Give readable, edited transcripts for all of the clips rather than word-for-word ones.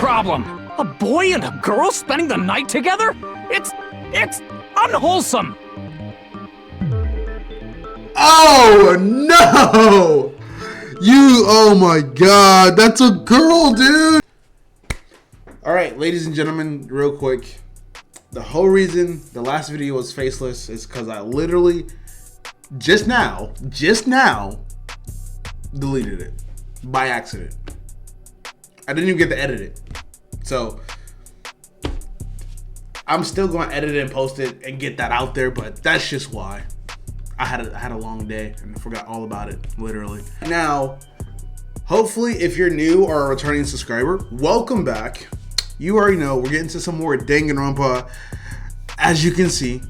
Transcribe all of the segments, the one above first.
problem? A boy and a girl spending the night together? It's unwholesome. Oh no! Oh my god, that's a girl, dude! Alright, ladies and gentlemen, real quick. The whole reason the last video was faceless is because I literally just now deleted it by accident. I didn't even get to edit it. So I'm still going to edit it and post it and get that out there, but that's just why. I had a long day and I forgot all about it, literally. Now, hopefully if you're new or a returning subscriber, welcome back. You already know we're getting to some more Danganronpa, as you can see.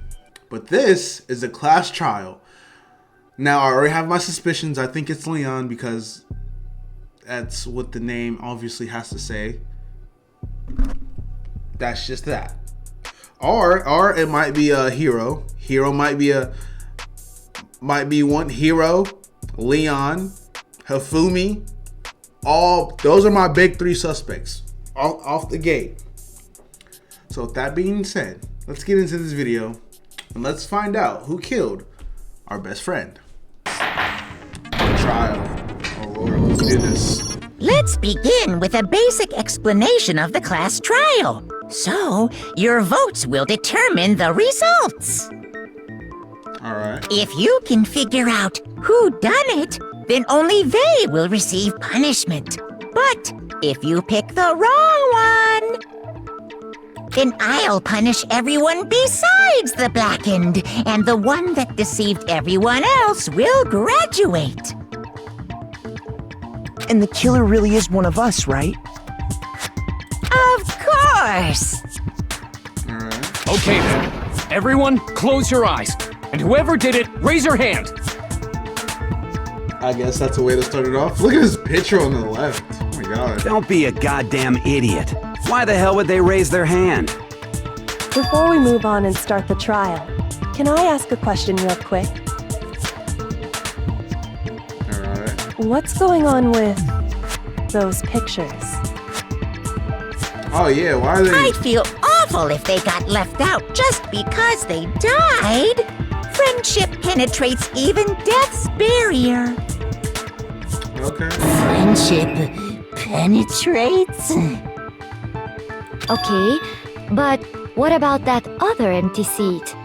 But this is a class trial. Now, I already have my suspicions. I think it's Leon because that's what the name obviously has to say. That's just that. Or it might be a Hero. Hero might be one. Hero, Leon, Hifumi. Those are my big three suspects off the gate. So with that being said, let's get into this video and let's find out who killed our best friend. Trial. Oh Lord, let's do this. Let's begin with a basic explanation of the class trial. So, your votes will determine the results. Alright. If you can figure out who done it, then only they will receive punishment. But if you pick the wrong one, then I'll punish everyone besides the blackened, and the one that deceived everyone else will graduate. And the killer really is one of us, right? Of course! Alright. Okay then, everyone close your eyes. And whoever did it, raise your hand. I guess that's the way to start it off. Look at this picture on the left. Oh my god. Don't be a goddamn idiot. Why the hell would they raise their hand? Before we move on and start the trial, can I ask a question real quick? Alright. What's going on with those pictures? Oh yeah, why are they... I'd feel awful if they got left out just because they died. Friendship penetrates even death's barrier. Okay. Friendship penetrates? Okay, but what about that other empty seat?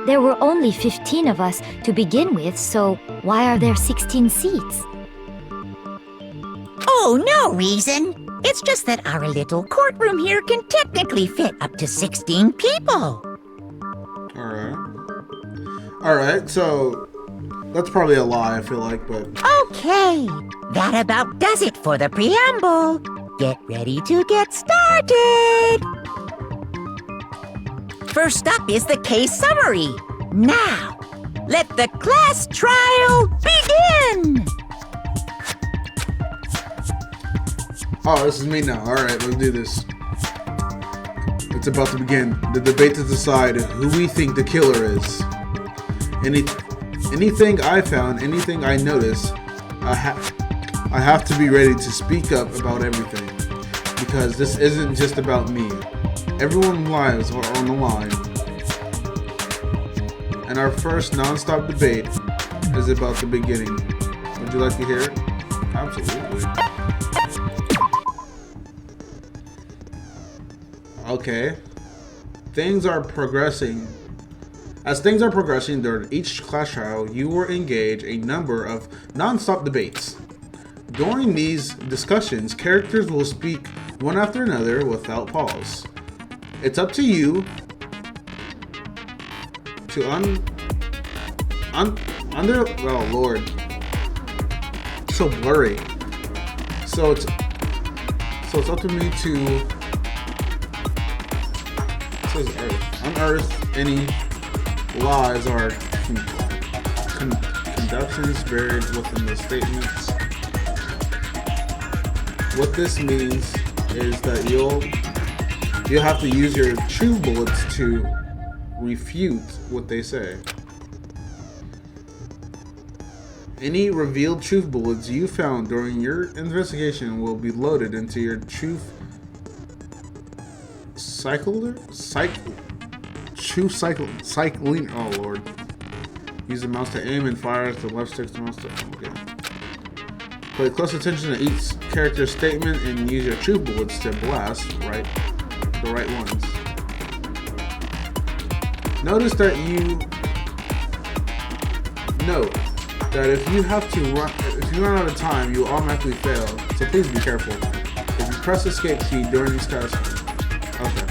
There were only 15 of us to begin with, so why are there 16 seats? Oh, no reason. It's just that our little courtroom here can technically fit up to 16 people. Alright, so that's probably a lie, I feel like, but... Okay, that about does it for the preamble. Get ready to get started. First up is the case summary. Now, let the class trial begin. Oh, this is me now. Alright, let's do this. It's about to begin. The debate to decide who we think the killer is. Anything I found, anything I notice, I have to be ready to speak up about everything. Because this isn't just about me. Everyone's lives are on the line. And our first non-stop debate is about the beginning. Would you like to hear it? Absolutely. Okay. Things are progressing. As things are progressing during each class trial, you will engage a number of non-stop debates. During these discussions, characters will speak one after another without pause. It's up to you to oh lord, so blurry. So it's up to me to unearth any lies or conductions buried within the statements. What this means is that you'll have to use your true bullets to refute what they say. Any revealed truth bullets you found during your investigation will be loaded into your truth cycling. Oh lord. Use the mouse to aim and fire with the left stick to the mouse to okay. Pay close attention to each character's statement and use your truth bullets to blast the right ones. Note that if you run out of time, you will automatically fail. So please be careful. If you press escape key during these tasks, okay.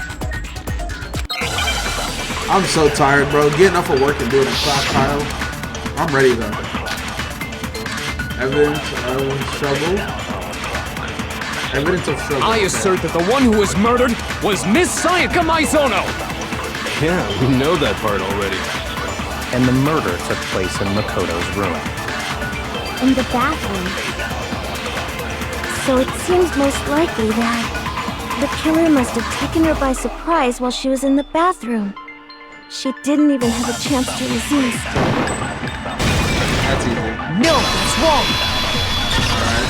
I'm so tired, bro. Getting up for work and doing a class trial. I'm ready though. Evidence of struggle. I assert that the one who was murdered was Miss Sayaka Maizono. Yeah, we know that part already. And the murder took place in Makoto's room. In the bathroom. So it seems most likely that the killer must have taken her by surprise while she was in the bathroom. She didn't even have a chance to resist. That's easy. No, that's wrong. Alright.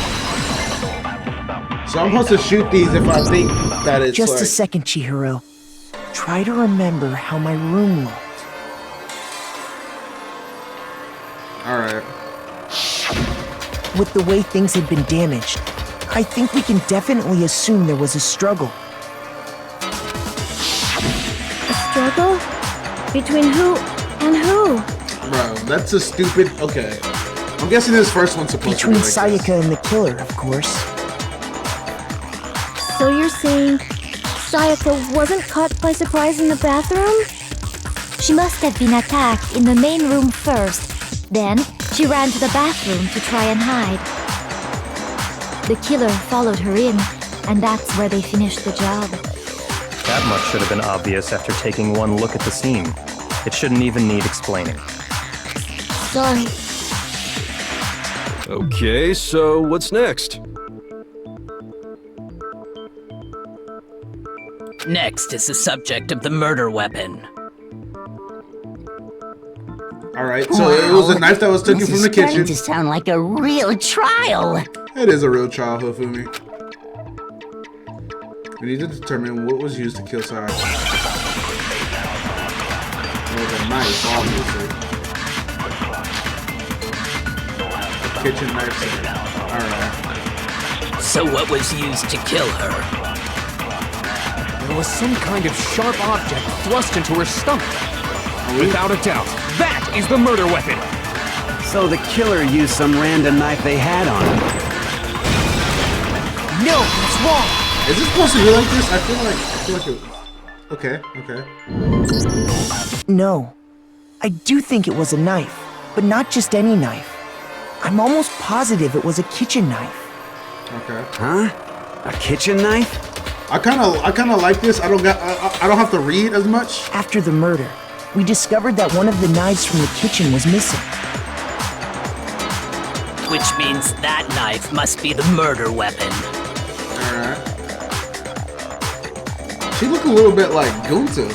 So I'm supposed to shoot these if I think that it's Just like... a second, Chihiro. Try to remember how my room looked. Alright. With the way things had been damaged, I think we can definitely assume there was a struggle. A struggle? Between who and who? Bro, that's a stupid... Okay. I'm guessing this first one's supposed Between to be like Sayaka and the killer, of course. So you're saying Sayaka wasn't caught by surprise in the bathroom? She must have been attacked in the main room first. Then, she ran to the bathroom to try and hide. The killer followed her in, and that's where they finished the job. That much should have been obvious after taking one look at the scene. It shouldn't even need explaining. Sorry. Okay, so what's next? Next is the subject of the murder weapon. Alright, so it was a knife that was taken from the kitchen. This is starting to sound like a real trial. It is a real trial, Hifumi. We need to determine what was used to kill Sayaka. It was a knife, obviously. A kitchen knife set. Alright. So what was used to kill her? There was some kind of sharp object thrust into her stomach. Without a doubt, that is the murder weapon. So the killer used some random knife they had on him. No, that's wrong. Is this supposed to be like this? I feel like it... Okay. No. I do think it was a knife, but not just any knife. I'm almost positive it was a kitchen knife. Okay. Huh? A kitchen knife? I kind of like this. I don't have to read as much. After the murder, we discovered that one of the knives from the kitchen was missing. Which means that knife must be the murder weapon. Alright. She looked a little bit like Gunta.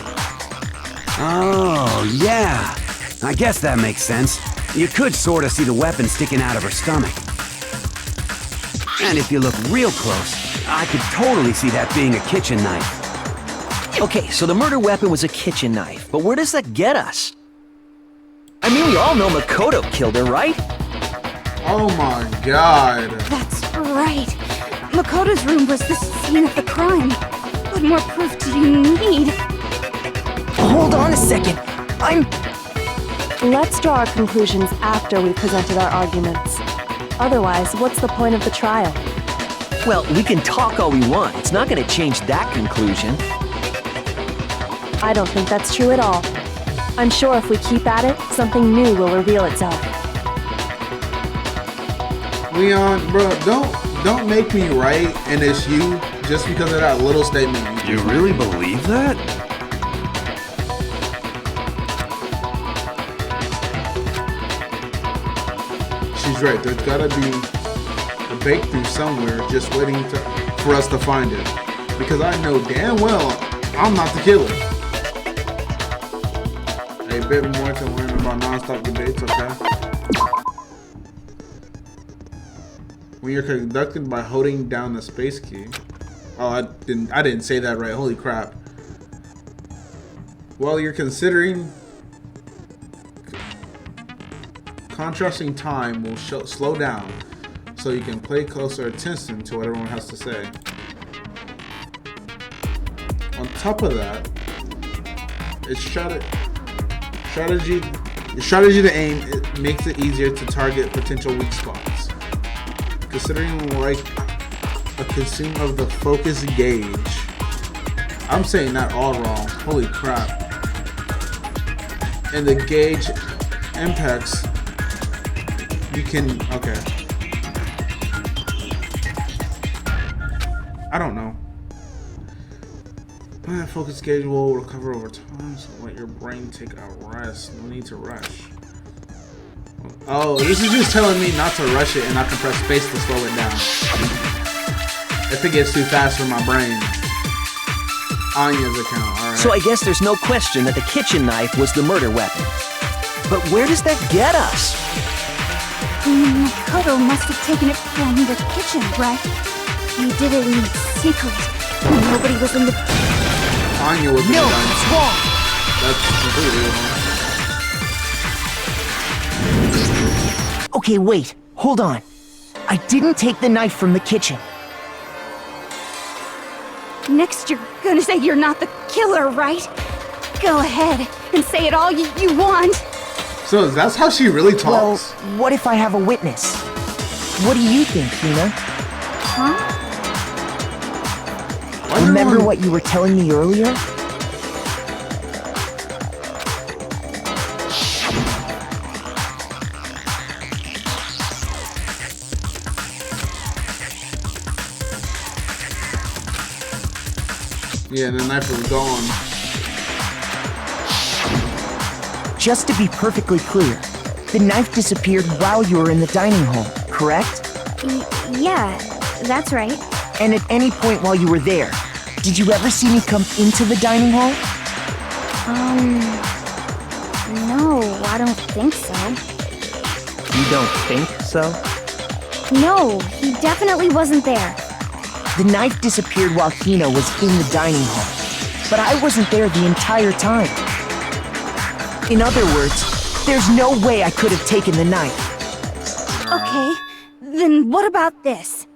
Oh, yeah. I guess that makes sense. You could sort of see the weapon sticking out of her stomach. And if you look real close, I could totally see that being a kitchen knife. Okay, so the murder weapon was a kitchen knife, but where does that get us? I mean, we all know Makoto killed her, right? Oh my god. That's right. Makoto's room was the scene of the crime. What more proof do you need? Hold on a second. Let's draw our conclusions after we've presented our arguments. Otherwise, what's the point of the trial? Well, we can talk all we want. It's not going to change that conclusion. I don't think that's true at all. I'm sure if we keep at it, something new will reveal itself. Leon, bro, don't make me right and it's you just because of that little statement. You really believe that? She's right. There's gotta be a breakthrough somewhere just waiting for us to find it. Because I know damn well I'm not the killer. A bit more to learn about non-stop debates, okay? when you're conducted by holding down the space key. Oh, I didn't say that right. Holy crap. While you're considering, contrasting time will slow down so you can pay closer attention to what everyone has to say. On top of that, it's strategy to aim. It makes it easier to target potential weak spots. Considering like a consumer of the focus gauge. I'm saying that all wrong. Holy crap. And the gauge impacts, you can, okay. I don't know. Focus gauge will recover over time, so let your brain take a rest. No need to rush. Oh, this is just telling me not to rush it and not to press space to slow it down. If it gets too fast for my brain. Anya's account, alright. So I guess there's no question that the kitchen knife was the murder weapon. But where does that get us? Makoto must have taken it from the kitchen, right? He did it in secret. Nobody was in the... Anya was in the No, dining it's hall. wrong. That's completely wrong. Okay, wait. Hold on. I didn't take the knife from the kitchen. Next, you're gonna say you're not the killer, right? Go ahead and say it all you want. So that's how she really Well, talks? what if I have a witness? What do you think, Hina? Huh? Remember what you were telling me earlier? Yeah, the knife was gone. Just to be perfectly clear, the knife disappeared while you were in the dining hall, correct? Yeah, that's right. And at any point while you were there, did you ever see me come into the dining hall? No, I don't think so. You don't think so? No, he definitely wasn't there. The knife disappeared while Hina was in the dining hall, but I wasn't there the entire time. In other words, there's no way I could have taken the knife. Okay, then what about this?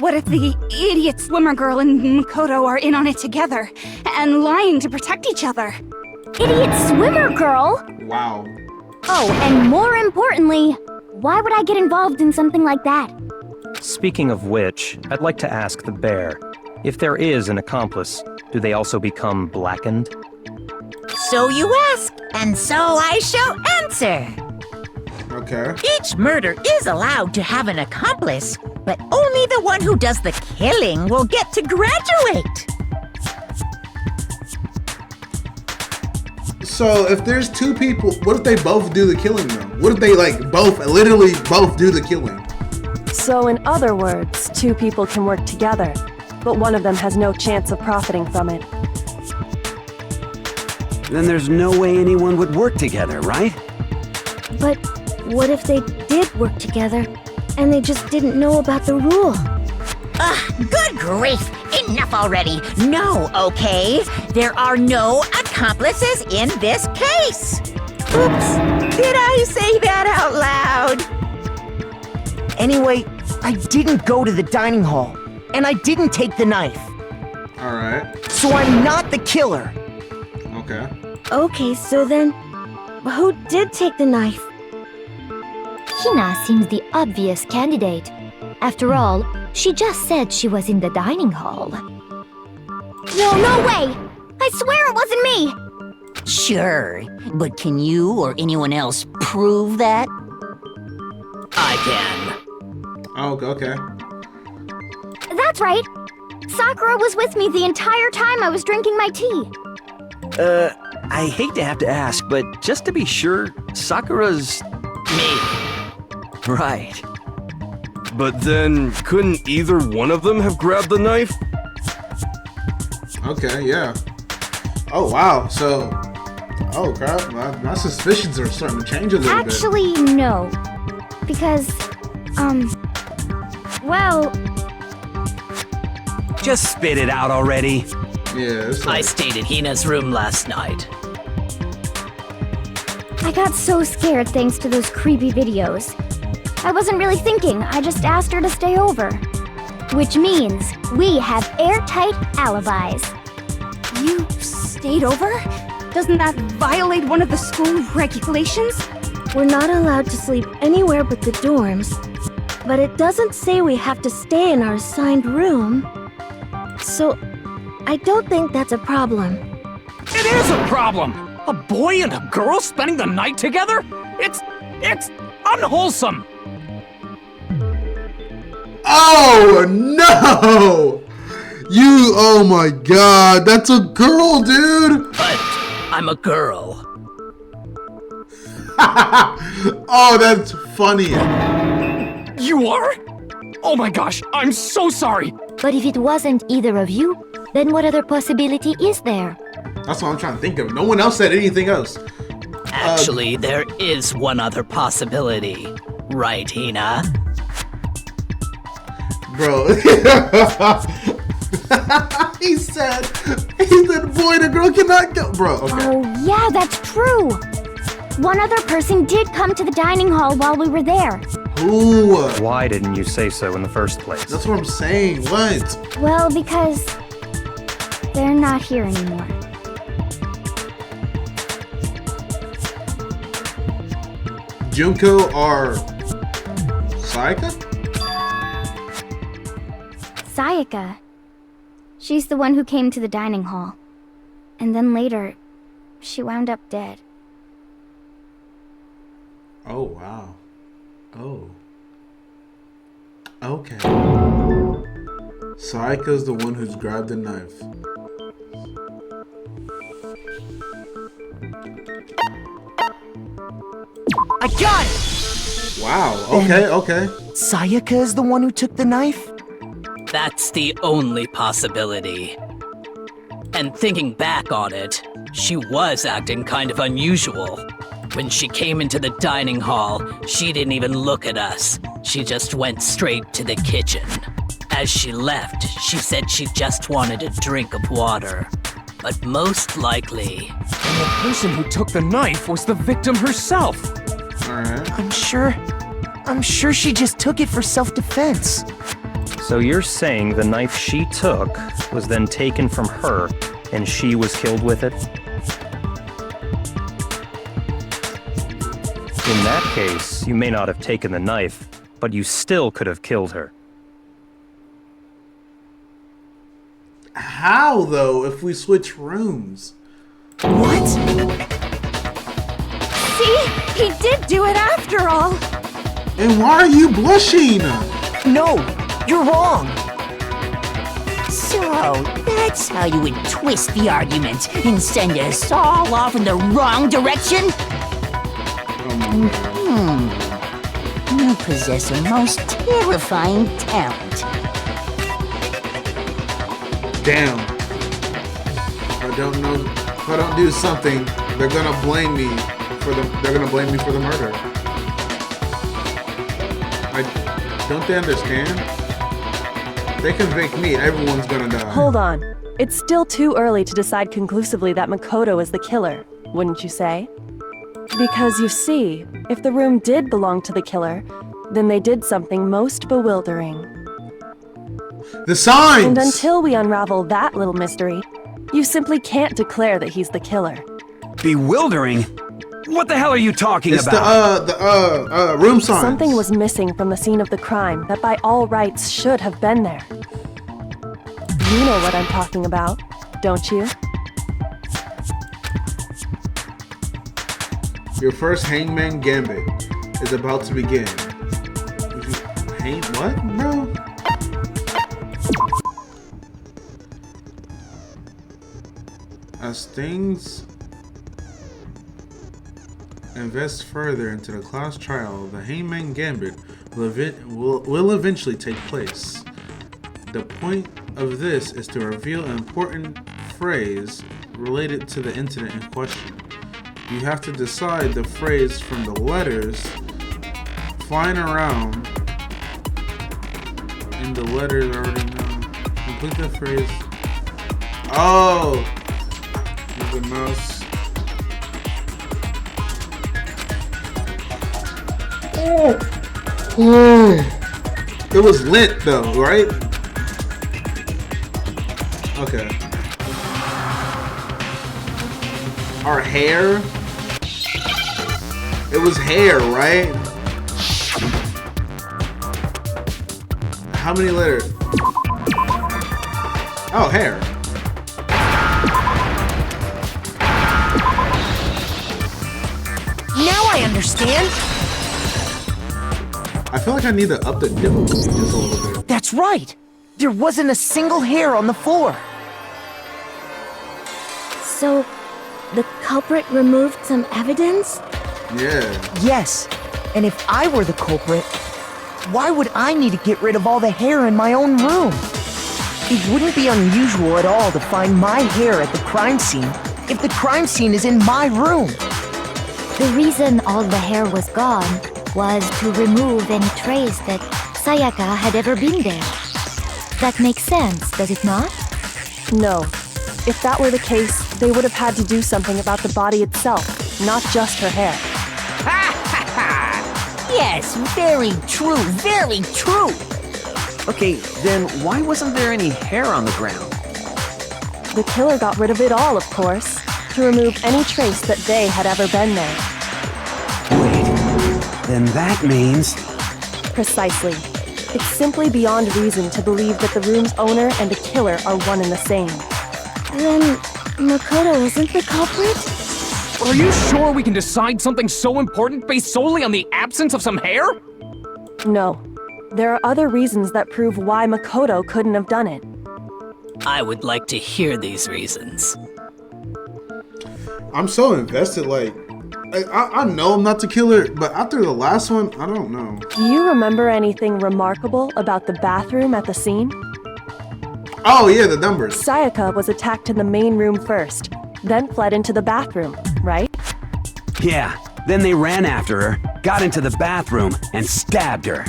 What if the idiot swimmer girl and Makoto are in on it together, and lying to protect each other? Idiot swimmer girl? Wow. Oh, and more importantly, why would I get involved in something like that? Speaking of which, I'd like to ask the bear, if there is an accomplice, do they also become blackened? So you ask, and so I shall answer. Okay. Each murder is allowed to have an accomplice, but only the one who does the killing will get to graduate. So if there's two people, what if they both do the killing though? What if they like literally both do the killing? So in other words, two people can work together, but one of them has no chance of profiting from it. Then there's no way anyone would work together, right? But what if they did work together, and they just didn't know about the rule? Good grief! Enough already! No, okay? There are no accomplices in this case! Oops! Did I say that out loud? Anyway, I didn't go to the dining hall, and I didn't take the knife. Alright. So I'm not the killer. Okay. Okay, so then, who did take the knife? Hina seems the obvious candidate. After all, she just said she was in the dining hall. No way! I swear it wasn't me! Sure, but can you or anyone else prove that? I can. Oh, okay. That's right! Sakura was with me the entire time I was drinking my tea. I hate to have to ask, but just to be sure, Sakura's... Me. Right. But then, couldn't either one of them have grabbed the knife? Okay, yeah. Oh, wow. So, oh, crap. My suspicions are starting to change a little bit. Actually, no. Because, Well, Just spit it out already. Yeah, it's I like, stayed in Hina's room last night. I got so scared thanks to those creepy videos. I wasn't really thinking, I just asked her to stay over. Which means we have airtight alibis. you stayed over? Doesn't that violate one of the school regulations? We're not allowed to sleep anywhere but the dorms. But it doesn't say we have to stay in our assigned room. So, I don't think that's a problem. It is a problem! A boy and a girl spending the night together? It's unwholesome! oh no! Oh my god, that's a girl, dude! But I'm a girl. Oh, that's funny. You are? Oh my gosh, I'm so sorry! But if it wasn't either of you, then what other possibility is there? That's what I'm trying to think of. No one else said anything else. Actually, there is one other possibility. Right, Hina? Bro. he said, boy and a girl cannot go. Bro, okay. Oh, yeah, that's true. One other person did come to the dining hall while we were there. Who? Why didn't you say so in the first place? That's what I'm saying. What? Well, because they're not here anymore. Junko or Sayaka? Sayaka. She's the one who came to the dining hall. And then later, she wound up dead. Oh, wow. Oh. Okay. Sayaka's the one who's grabbed the knife. I got it! Wow. Okay, okay. Sayaka is the one who took the knife? That's the only possibility. And thinking back on it, she was acting kind of unusual. When she came into the dining hall, she didn't even look at us. She just went straight to the kitchen. As she left, she said she just wanted a drink of water. But most likely... And the person who took the knife was the victim herself! Alright. I'm sure she just took it for self-defense. So you're saying the knife she took was then taken from her, and she was killed with it? In that case, you may not have taken the knife, but you still could have killed her. How, though, if we switch rooms? What? See? He did do it after all! And why are you blushing? No, you're wrong. So, that's how you would twist the argument and send us all off in the wrong direction? You possess a most terrifying talent. Damn. If I don't know, if I don't do something, they're gonna blame me for the murder. Don't they understand? They convict me, everyone's gonna die. Hold on. It's still too early to decide conclusively that Makoto is the killer, wouldn't you say? Because you see, if the room did belong to the killer, then they did something most bewildering. The signs! And until we unravel that little mystery, you simply can't declare that he's the killer. Bewildering? What the hell are you talking It's about? the room signs. Something was missing from the scene of the crime that by all rights should have been there. You know what I'm talking about, don't you? Your first Hangman Gambit is about to begin. What, bro? As things invest further into the class trial, the Hangman Gambit will eventually take place. The point of this is to reveal an important phrase related to the incident in question. You have to decide the phrase from the letters flying around in the letters already know. Complete the phrase. Oh! Use the mouse. It was lint though, right? Okay. Our hair? It was hair, right? How many letters? Oh, hair. Now I understand. I feel like I need to up the difficulty just a little bit. That's right. There wasn't a single hair on the floor. So, the culprit removed some evidence? Yeah. Yes. And if I were the culprit, why would I need to get rid of all the hair in my own room? It wouldn't be unusual at all to find my hair at the crime scene if the crime scene is in my room. The reason all the hair was gone was to remove any trace that Sayaka had ever been there. That makes sense, does it not? No. If that were the case, they would have had to do something about the body itself, not just her hair. Yes, very true, very true. Okay, then why wasn't there any hair on the ground? The killer got rid of it all, of course, to remove any trace that they had ever been there. Wait, then that means... Precisely. It's simply beyond reason to believe that the room's owner and the killer are one and the same. Then, Makoto isn't the culprit? Are you sure we can decide something so important based solely on the absence of some hair? No. There are other reasons that prove why Makoto couldn't have done it. I would like to hear these reasons. I'm so invested, like, I know I'm not the killer, but after the last one, I don't know. Do you remember anything remarkable about the bathroom at the scene? Oh yeah, the numbers. Sayaka was attacked in the main room first, then fled into the bathroom, right? Yeah, then they ran after her, got into the bathroom, and stabbed her.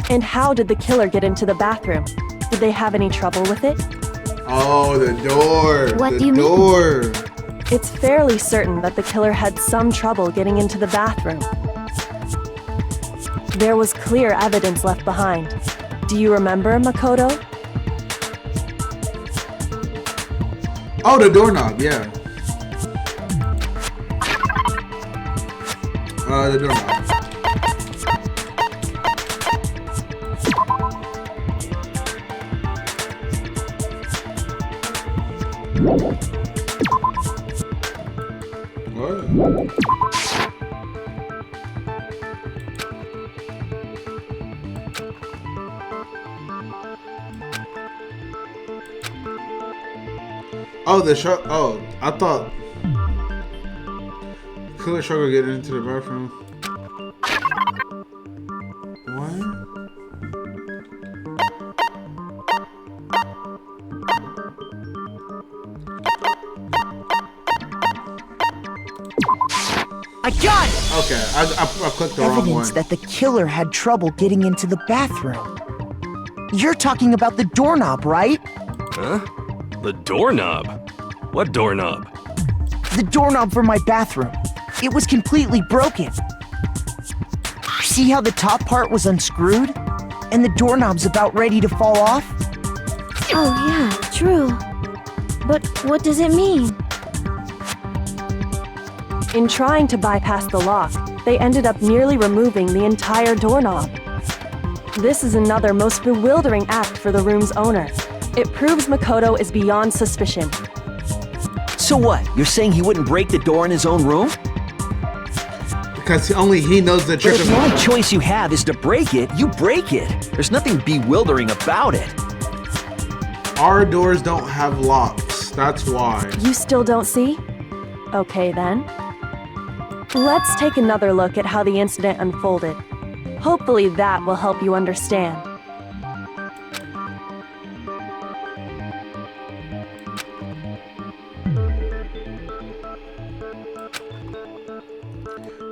And how did the killer get into the bathroom? Did they have any trouble with it? Oh, the door. What the do you mean? door. It's fairly certain that the killer had some trouble getting into the bathroom. There was clear evidence left behind. Do you remember, Makoto? Oh, the doorknob, yeah. The doorknob. What? Oh, the shark. Oh, I thought killer shark would get into the bathroom. What? I got it! Okay, I clicked the wrong one. Evidence that the killer had trouble getting into the bathroom. You're talking about the doorknob, right? Huh? The doorknob? What doorknob? The doorknob for my bathroom. It was completely broken. See how the top part was unscrewed? And the doorknob's about ready to fall off? Oh yeah, true. But what does it mean? In trying to bypass the lock, they ended up nearly removing the entire doorknob. This is another most bewildering act for the room's owner. It proves Makoto is beyond suspicion. So what? You're saying he wouldn't break the door in his own room? Because only he knows the But trick if of the only choice you have is to break it, you break it. There's nothing bewildering about it. Our doors don't have locks. That's why. You still don't see? Okay then. Let's take another look at how the incident unfolded. Hopefully that will help you understand.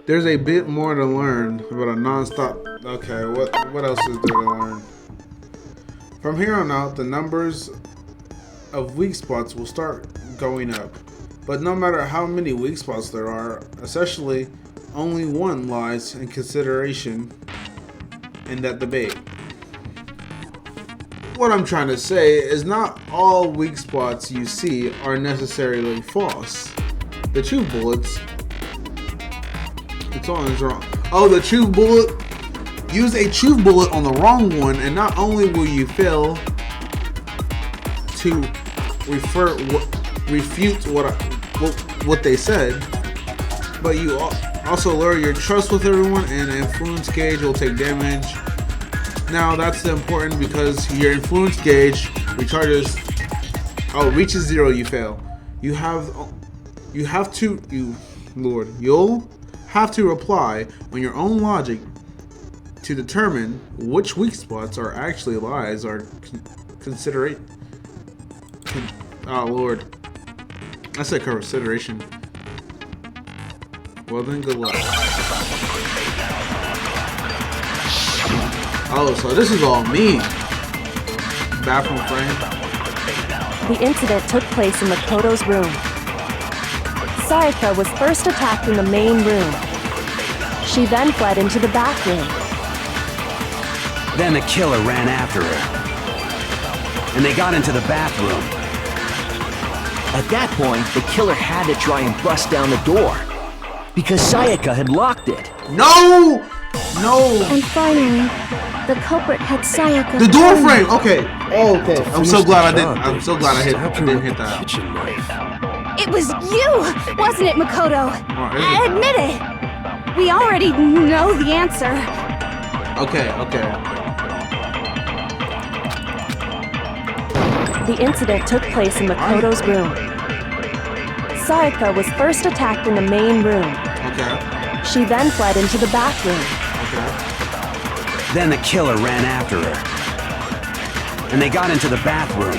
There's a bit more to learn about a non-stop. Okay, what else is there to learn? From here on out, the numbers of weak spots will start going up. But no matter how many weak spots there are, essentially only one lies in consideration in that debate. What I'm trying to say is not all weak spots you see are necessarily false. The true bullets. It's on is wrong. Oh, the true bullet. Use a true bullet on the wrong one, and not only will you fail to refute what they said, but you also lower your trust with everyone, and influence gauge will take damage. Now that's important because your influence gauge reaches 0, you fail. You'll have to reply on your own logic to determine which weak spots are actually lies or oh Lord. I said consideration. Well then, good luck. Oh, so this is all me. Bathroom frame. The incident took place in Makoto's room. Sayaka was first attacked in the main room. She then fled into the bathroom. Then the killer ran after her. And they got into the bathroom. At that point, the killer had to try and bust down the door. Because Sayaka had locked it. No! No! And finally, the culprit had Sayaka. The door frame! Okay. Oh, okay. I'm so glad I didn't hit that. It was you, wasn't it, Makoto? Admit it. We already know the answer. Okay. The incident took place in Makoto's room. Sayaka was first attacked in the main room. Okay. She then fled into the bathroom. Okay. Then the killer ran after her. And they got into the bathroom.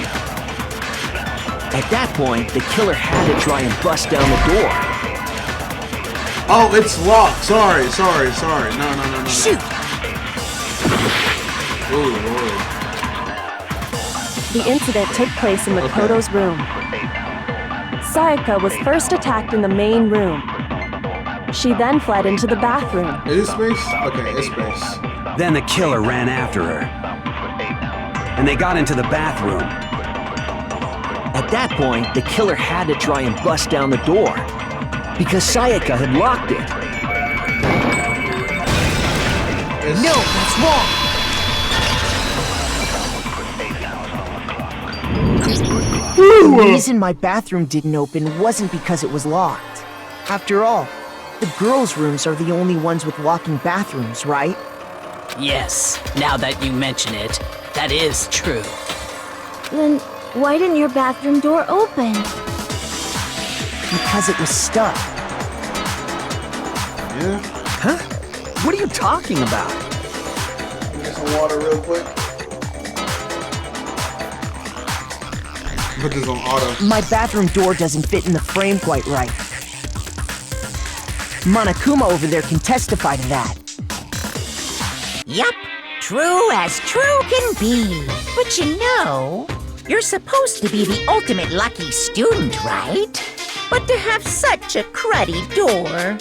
At that point, the killer had to try and bust down the door. Oh, it's locked. Sorry. No. Shoot! Oh, Lord. The incident took place in Makoto's room. Sayaka was first attacked in the main room. She then fled into the bathroom. Is it space? Okay, it's space. Then the killer ran after her. And they got into the bathroom. At that point, the killer had to try and bust down the door. Because Sayaka had locked it. No, that's wrong! The reason my bathroom didn't open wasn't because it was locked. After all, the girls' rooms are the only ones with locking bathrooms, right? Yes, now that you mention it, that is true. Then why didn't your bathroom door open? Because it was stuck. Yeah. Huh? What are you talking about? Get some water real quick. Put this on auto. My bathroom door doesn't fit in the frame quite right. Monokuma over there can testify to that. Yup, true as true can be. But you know, you're supposed to be the ultimate lucky student, right? But to have such a cruddy door,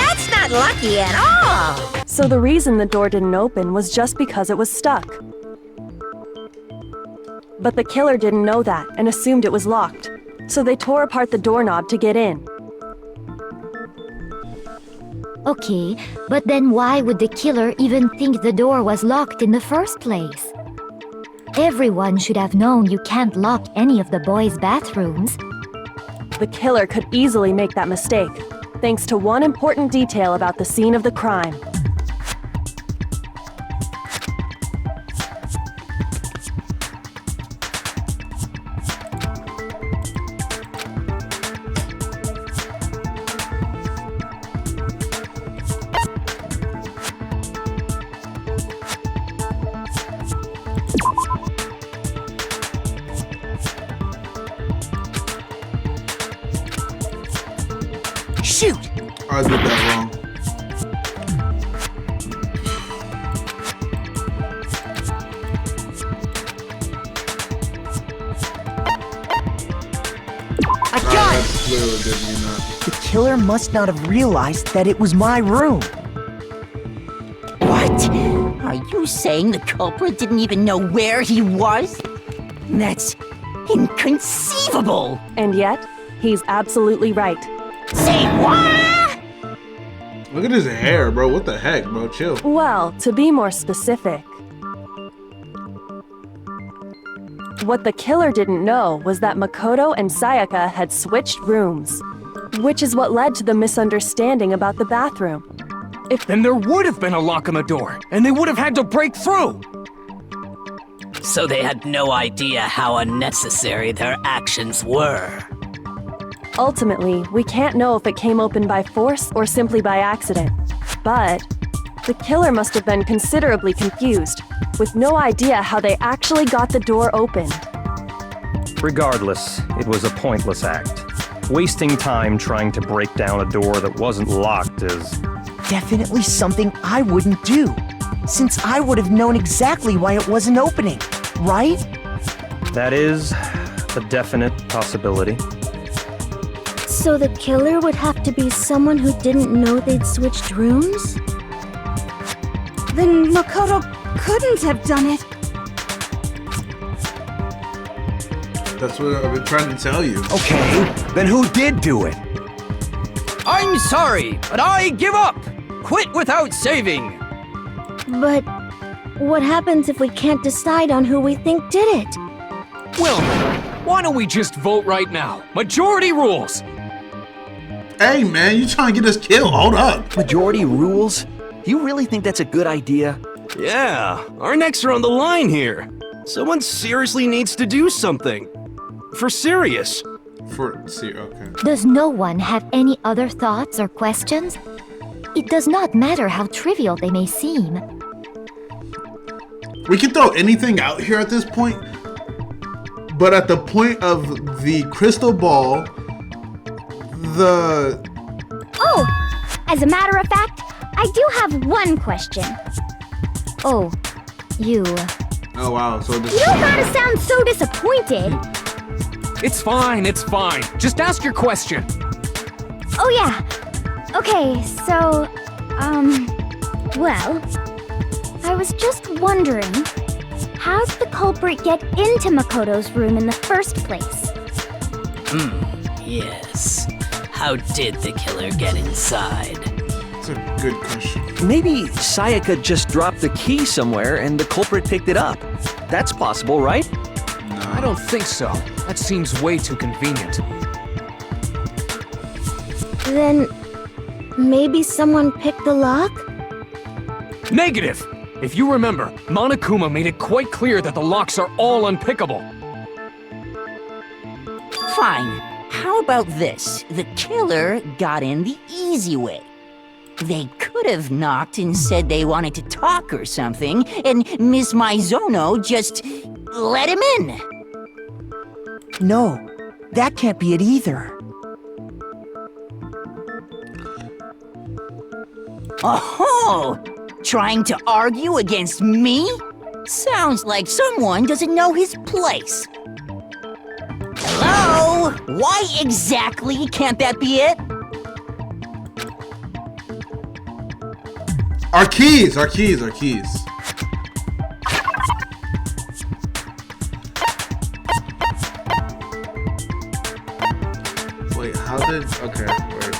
that's not lucky at all. So the reason the door didn't open was just because it was stuck. But the killer didn't know that and assumed it was locked. So they tore apart the doorknob to get in. Okay, but then why would the killer even think the door was locked in the first place? Everyone should have known you can't lock any of the boys' bathrooms. The killer could easily make that mistake, thanks to one important detail about the scene of the crime. Shoot! I did that wrong. clearly didn't mean that. The killer must not have realized that it was my room. What? Are you saying the culprit didn't even know where he was? That's inconceivable! And yet, he's absolutely right. Say what? Look at his hair, bro. What the heck, bro? Chill. Well, to be more specific, what the killer didn't know was that Makoto and Sayaka had switched rooms, which is what led to the misunderstanding about the bathroom. Then there would have been a lock on the door, and they would have had to break through. So they had no idea how unnecessary their actions were. Ultimately, we can't know if it came open by force or simply by accident. But the killer must have been considerably confused, with no idea how they actually got the door open. Regardless, it was a pointless act. Wasting time trying to break down a door that wasn't locked is... Definitely something I wouldn't do, since I would have known exactly why it wasn't opening, right? That is a definite possibility. So the killer would have to be someone who didn't know they'd switched rooms? Then Makoto couldn't have done it. That's what I've been trying to tell you. Okay, then who did do it? I'm sorry, but I give up! Quit without saving! But what happens if we can't decide on who we think did it? Well, why don't we just vote right now? Majority rules! Hey, man, you trying to get us killed? Hold up. Majority rules? Do you really think that's a good idea? Yeah, our necks are on the line here. Someone seriously needs to do something. For serious. Okay. Does no one have any other thoughts or questions? It does not matter how trivial they may seem. We can throw anything out here at this point, but at the point of the crystal ball, Oh, as a matter of fact, I do have one question. Oh, you. Oh wow, so You don't gotta sound so disappointed. It's fine, it's fine. Just ask your question. Oh yeah. Okay, so, well, I was just wondering, how did the culprit get into Makoto's room in the first place? Yes. How did the killer get inside? That's a good question. Maybe Sayaka just dropped the key somewhere and the culprit picked it up. That's possible, right? I don't think so. That seems way too convenient. Then maybe someone picked the lock? Negative! If you remember, Monokuma made it quite clear that the locks are all unpickable. Fine. How about this? The killer got in the easy way. They could have knocked and said they wanted to talk or something, and Miss Maizono just let him in. No, that can't be it either. Oh, trying to argue against me? Sounds like someone doesn't know his place. Hello? Why exactly can't that be it? Our keys. Wait, how did? Okay, wait.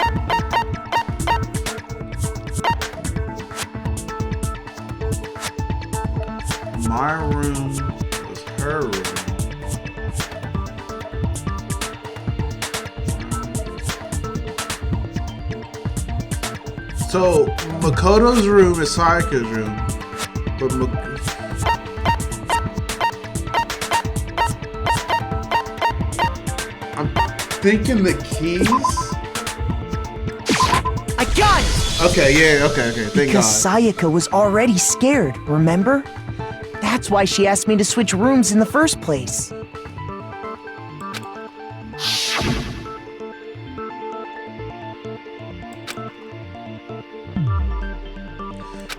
My room was her room. So Makoto's room is Sayaka's room, but I'm thinking the keys. I got it! Okay, yeah, okay, thank Because God. Sayaka was already scared, remember? That's why she asked me to switch rooms in the first place.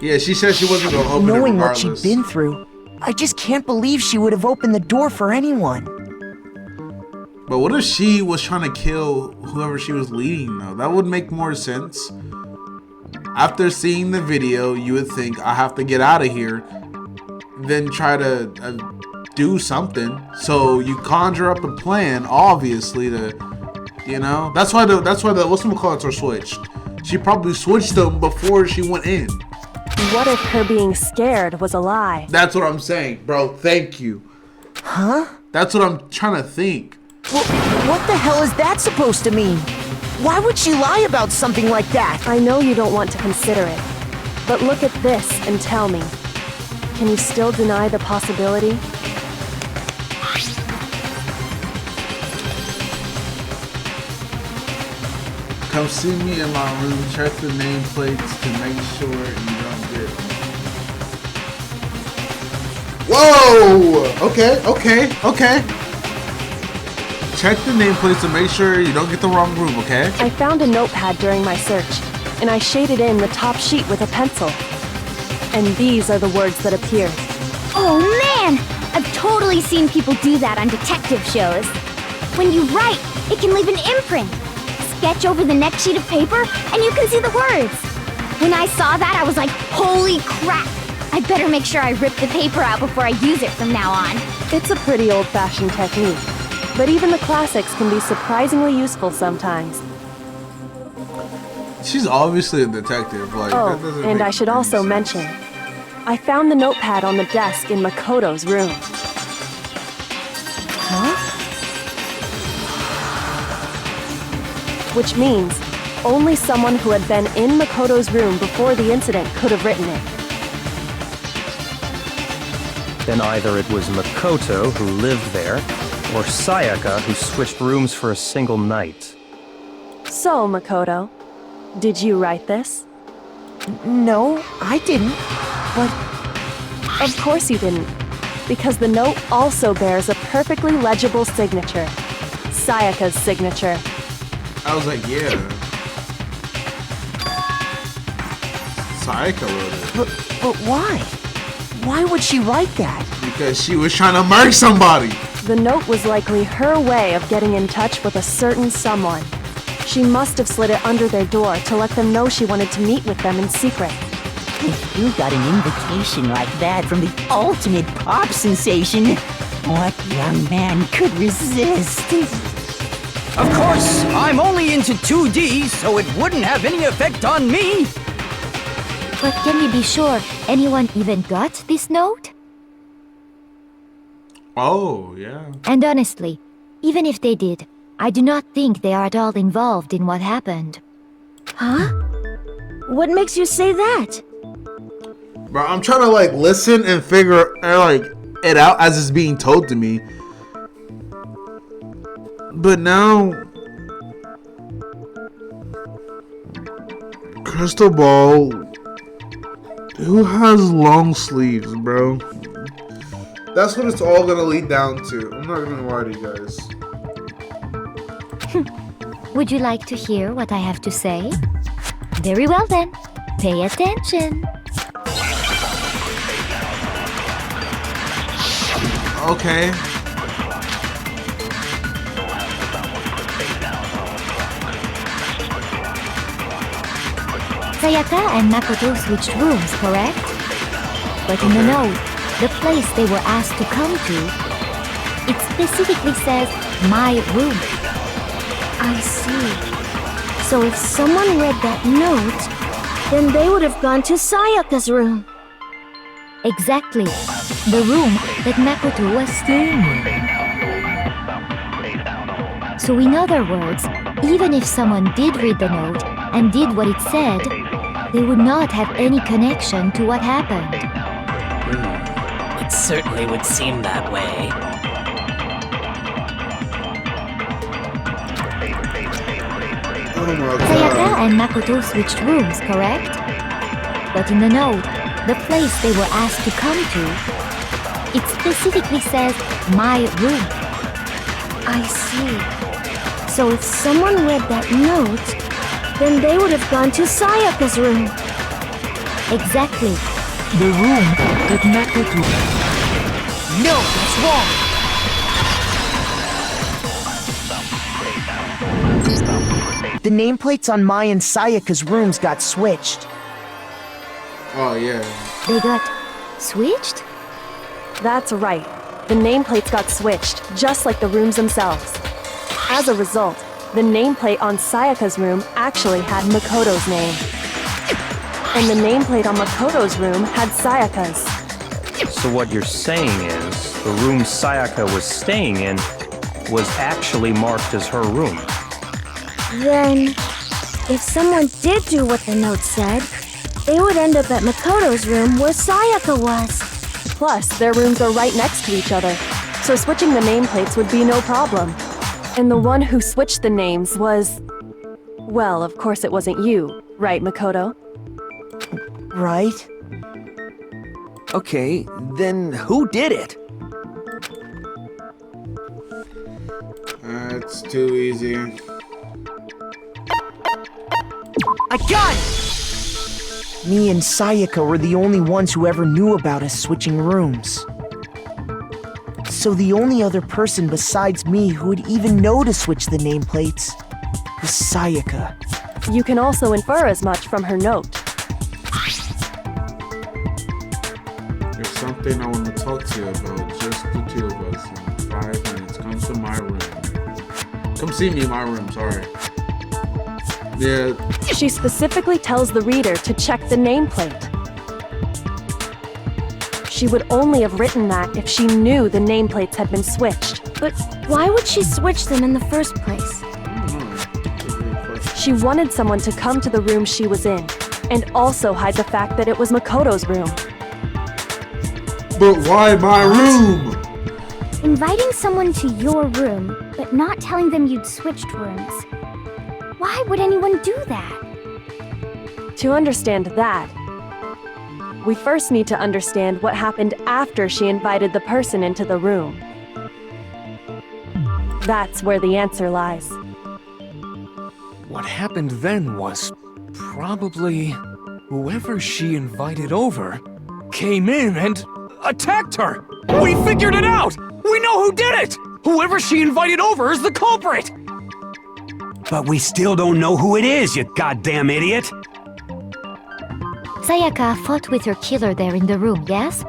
Yeah, she said she wasn't gonna open Knowing it what she'd regardless. been through, I just can't believe she would have opened the door for anyone. But what if she was trying to kill whoever she was leading, though? That would make more sense. After seeing the video, you would think, I have to get out of here. Then try to do something. So you conjure up a plan, obviously, to, you know? That's why the whatchamacallits are switched. She probably switched them before she went in. What if her being scared was a lie? That's what I'm saying, bro. Thank you. Huh? That's what I'm trying to think. Well, what the hell is that supposed to mean? Why would she lie about something like that? I know you don't want to consider it, but look at this and tell me. Can you still deny the possibility? Come see me in my room, check the nameplates to make sure you don't get... Whoa! Okay. Check the nameplates to make sure you don't get the wrong room, okay? I found a notepad during my search, and I shaded in the top sheet with a pencil. And these are the words that appeared. Oh man! I've totally seen people do that on detective shows. When you write, it can leave an imprint. Sketch over the next sheet of paper, and you can see the words. When I saw that, I was like, holy crap! I better make sure I rip the paper out before I use it from now on. It's a pretty old-fashioned technique, but even the classics can be surprisingly useful sometimes. She's obviously a detective. Like, Oh, that doesn't and make I should any also sense. mention, I found the notepad on the desk in Makoto's room. Huh? Which means only someone who had been in Makoto's room before the incident could have written it. Then either it was Makoto who lived there, or Sayaka who switched rooms for a single night. So, Makoto, did you write this? No, I didn't. But Of course you didn't, because the note also bears a perfectly legible signature. Sayaka's signature. I was like, yeah. Sayaka wrote it. but why? Why would she write that? Because she was trying to murk somebody. The note was likely her way of getting in touch with a certain someone. She must have slid it under their door to let them know she wanted to meet with them in secret. If you got an invitation like that from the ultimate pop sensation, what young man could resist? Of course, I'm only into 2D, so it wouldn't have any effect on me. But can we be sure anyone even got this note? Oh, yeah. And honestly, even if they did, I do not think they are at all involved in what happened. Huh? What makes you say that? Bro, I'm trying to like listen and figure like it out as it's being told to me. But now Crystal Ball, who has long sleeves, bro? That's what it's all gonna lead down to. I'm not gonna lie to you guys. Would you like to hear what I have to say? Very well then, pay attention. Okay. Sayaka and Makoto switched rooms, correct? But in the note, the place they were asked to come to, it specifically says, my room. I see. So if someone read that note, then they would have gone to Sayaka's room. Exactly. The room that Makoto was staying in. So in other words, even if someone did read the note and did what it said, they would not have any connection to what happened. It certainly would seem that way. Oh my Sayaka god. and Makoto switched rooms, correct? But in the note, the place they were asked to come to, it specifically says, my room. I see. So if someone read that note, then they would have gone to Sayaka's room. Exactly. The room that Makoto... No, that's wrong! The nameplates on Mai and Sayaka's rooms got switched. Oh, yeah. They got switched? That's right. The nameplates got switched, just like the rooms themselves. As a result, the nameplate on Sayaka's room actually had Makoto's name. And the nameplate on Makoto's room had Sayaka's. So what you're saying is, the room Sayaka was staying in was actually marked as her room. Then, if someone did do what the note said, they would end up at Makoto's room where Sayaka was. Plus, their rooms are right next to each other, so switching the nameplates would be no problem. And the one who switched the names was... Well, of course it wasn't you, right, Makoto? Right? Okay, then who did it? It's too easy. I got it! Me and Sayaka were the only ones who ever knew about us switching rooms. So the only other person besides me who would even know to switch the nameplates was Sayaka. You can also infer as much from her note. There's something I want to talk to you about, just the two of us, in 5 minutes. Come to my room. Come see me in my room, sorry. Yeah. She specifically tells the reader to check the nameplate. She would only have written that if she knew the nameplates had been switched. But why would she switch them in the first place? She wanted someone to come to the room she was in, and also hide the fact that it was Makoto's room. But why my room? Inviting someone to your room, but not telling them you'd switched rooms. Why would anyone do that? To understand that, we first need to understand what happened after she invited the person into the room. That's where the answer lies. What happened then was probably whoever she invited over came in and attacked her. We figured it out! We know who did it! Whoever she invited over is the culprit! But we still don't know who it is, you goddamn idiot! Sayaka fought with her killer there in the room, yes?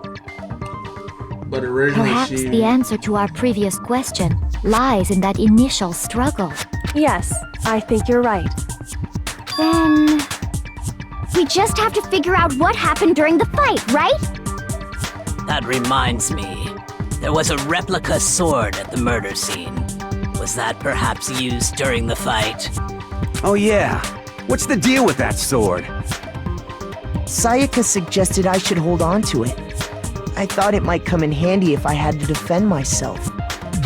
But originally Perhaps she... the answer to our previous question lies in that initial struggle. Yes, I think you're right. Then... we just have to figure out what happened during the fight, right? That reminds me. There was a replica sword at the murder scene. Was that perhaps used during the fight? Oh yeah. What's the deal with that sword? Sayaka suggested I should hold on to it. I thought it might come in handy if I had to defend myself.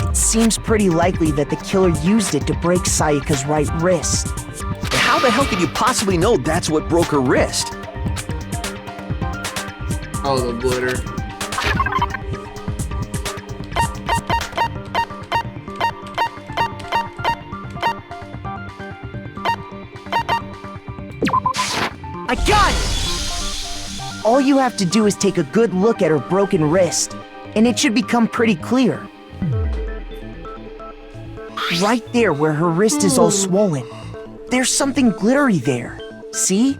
It seems pretty likely that the killer used it to break Sayaka's right wrist. How the hell could you possibly know that's what broke her wrist? Oh, the glitter. I got it! All you have to do is take a good look at her broken wrist, and it should become pretty clear. Right there where her wrist is all swollen, there's something glittery there. See?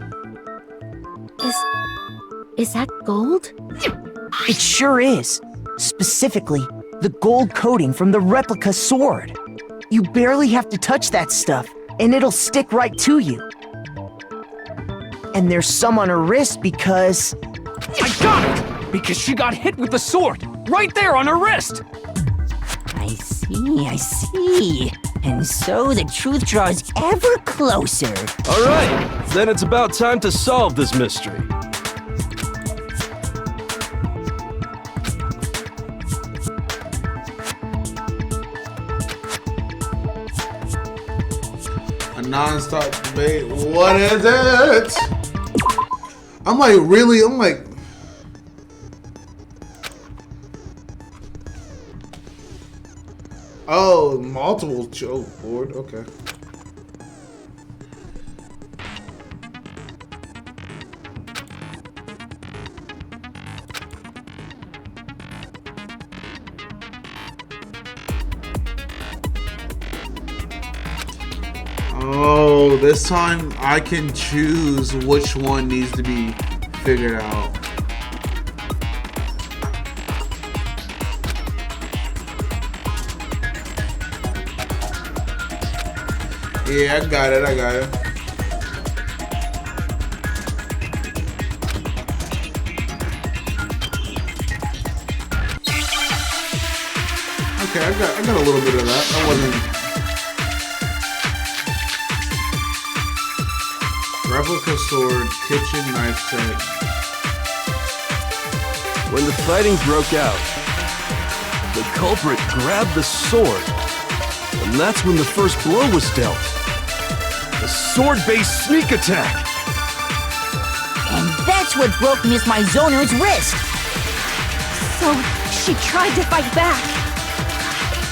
Is that gold? It sure is. Specifically, the gold coating from the replica sword. You barely have to touch that stuff, and it'll stick right to you. And there's some on her wrist because... I got it! Because she got hit with the sword! Right there on her wrist! I see. And so the truth draws ever closer. All right, then it's about time to solve this mystery. A non-stop debate. What is it? I'm like, oh, multiple board, okay. Oh, this time I can choose which one needs to be figured out. Yeah, I got it. Okay, I got a little bit of that. That wasn't replica sword, kitchen knife set. When the fighting broke out, the culprit grabbed the sword, and that's when the first blow was dealt. A sword-based sneak attack. And that's what broke Miss Mizono's wrist. So she tried to fight back.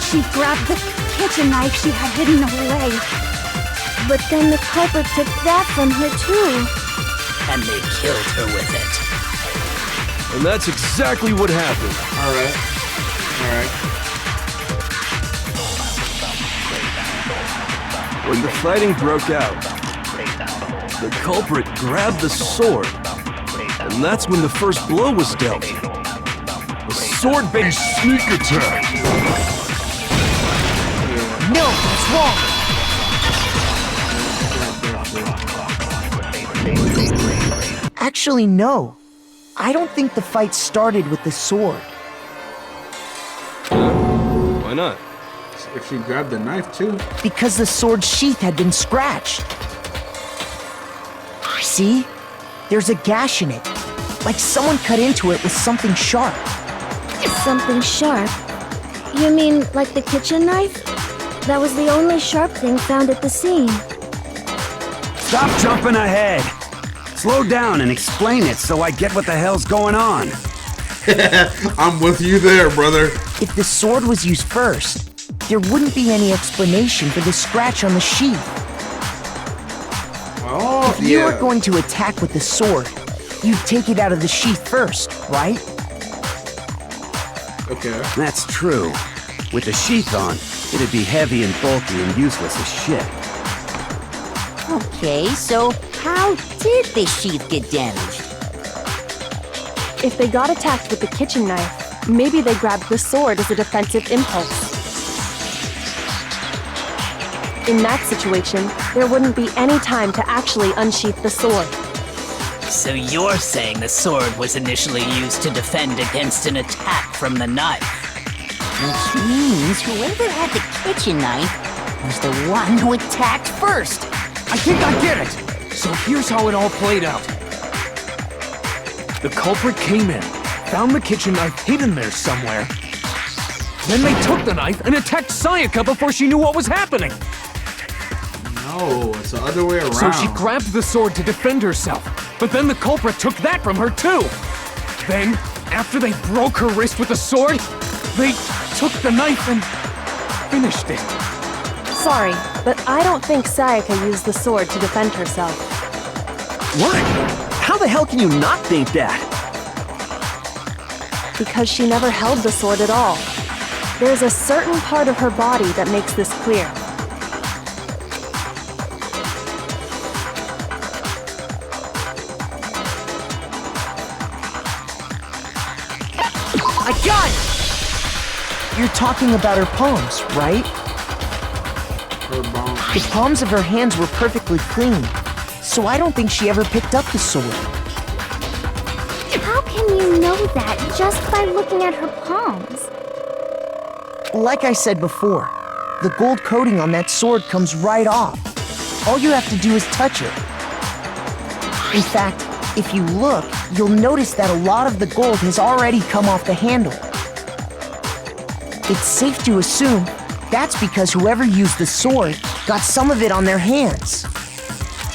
She grabbed the kitchen knife she had hidden away. But then the culprit took that from her too. And they killed her with it. And that's exactly what happened. Alright. When the fighting broke out, the culprit grabbed the sword, and that's when the first blow was dealt. A sword-based sneak attack. No, that's wrong. Actually, no. I don't think the fight started with the sword. Why not? If she grabbed the knife too. Because the sword's sheath had been scratched. See? There's a gash in it. Like someone cut into it with something sharp. Something sharp? You mean like the kitchen knife? That was the only sharp thing found at the scene. Stop jumping ahead. Slow down and explain it so I get what the hell's going on. I'm with you there, brother. If the sword was used first, there wouldn't be any explanation for the scratch on the sheath. Oh, if you were going to attack with the sword, you'd take it out of the sheath first, right? Okay. That's true. With the sheath on, it'd be heavy and bulky and useless as shit. Okay, so how did the sheath get damaged? If they got attacked with the kitchen knife, maybe they grabbed the sword as a defensive impulse. In that situation, there wouldn't be any time to actually unsheath the sword. So you're saying the sword was initially used to defend against an attack from the knife? Which means whoever had the kitchen knife was the one who attacked first. I think I get it! So here's how it all played out. The culprit came in, found the kitchen knife hidden there somewhere. Then they took the knife and attacked Sayaka before she knew what was happening. No, it's the other way around. So she grabbed the sword to defend herself, but then the culprit took that from her too. Then, after they broke her wrist with the sword, they took the knife and finished it. Sorry, but I don't think Sayaka used the sword to defend herself. What? How the hell can you not think that? Because she never held the sword at all. There's a certain part of her body that makes this clear. I got it! You're talking about her palms, right? Her palms. The palms of her hands were perfectly clean, so I don't think she ever picked up the sword. How can you know that just by looking at her palms? Like I said before, the gold coating on that sword comes right off. All you have to do is touch it. In fact, if you look, you'll notice that a lot of the gold has already come off the handle. It's safe to assume that's because whoever used the sword got some of it on their hands.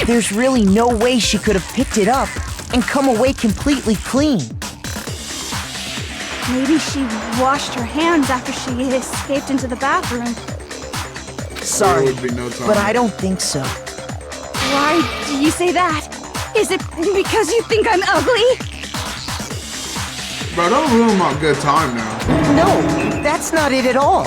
There's really no way she could have picked it up and come away completely clean. Maybe she washed her hands after she escaped into the bathroom. Sorry, There would be no time. but I don't think so. Why do you say that? Is it because you think I'm ugly? Bro, don't ruin my good time now. No, that's not it at all.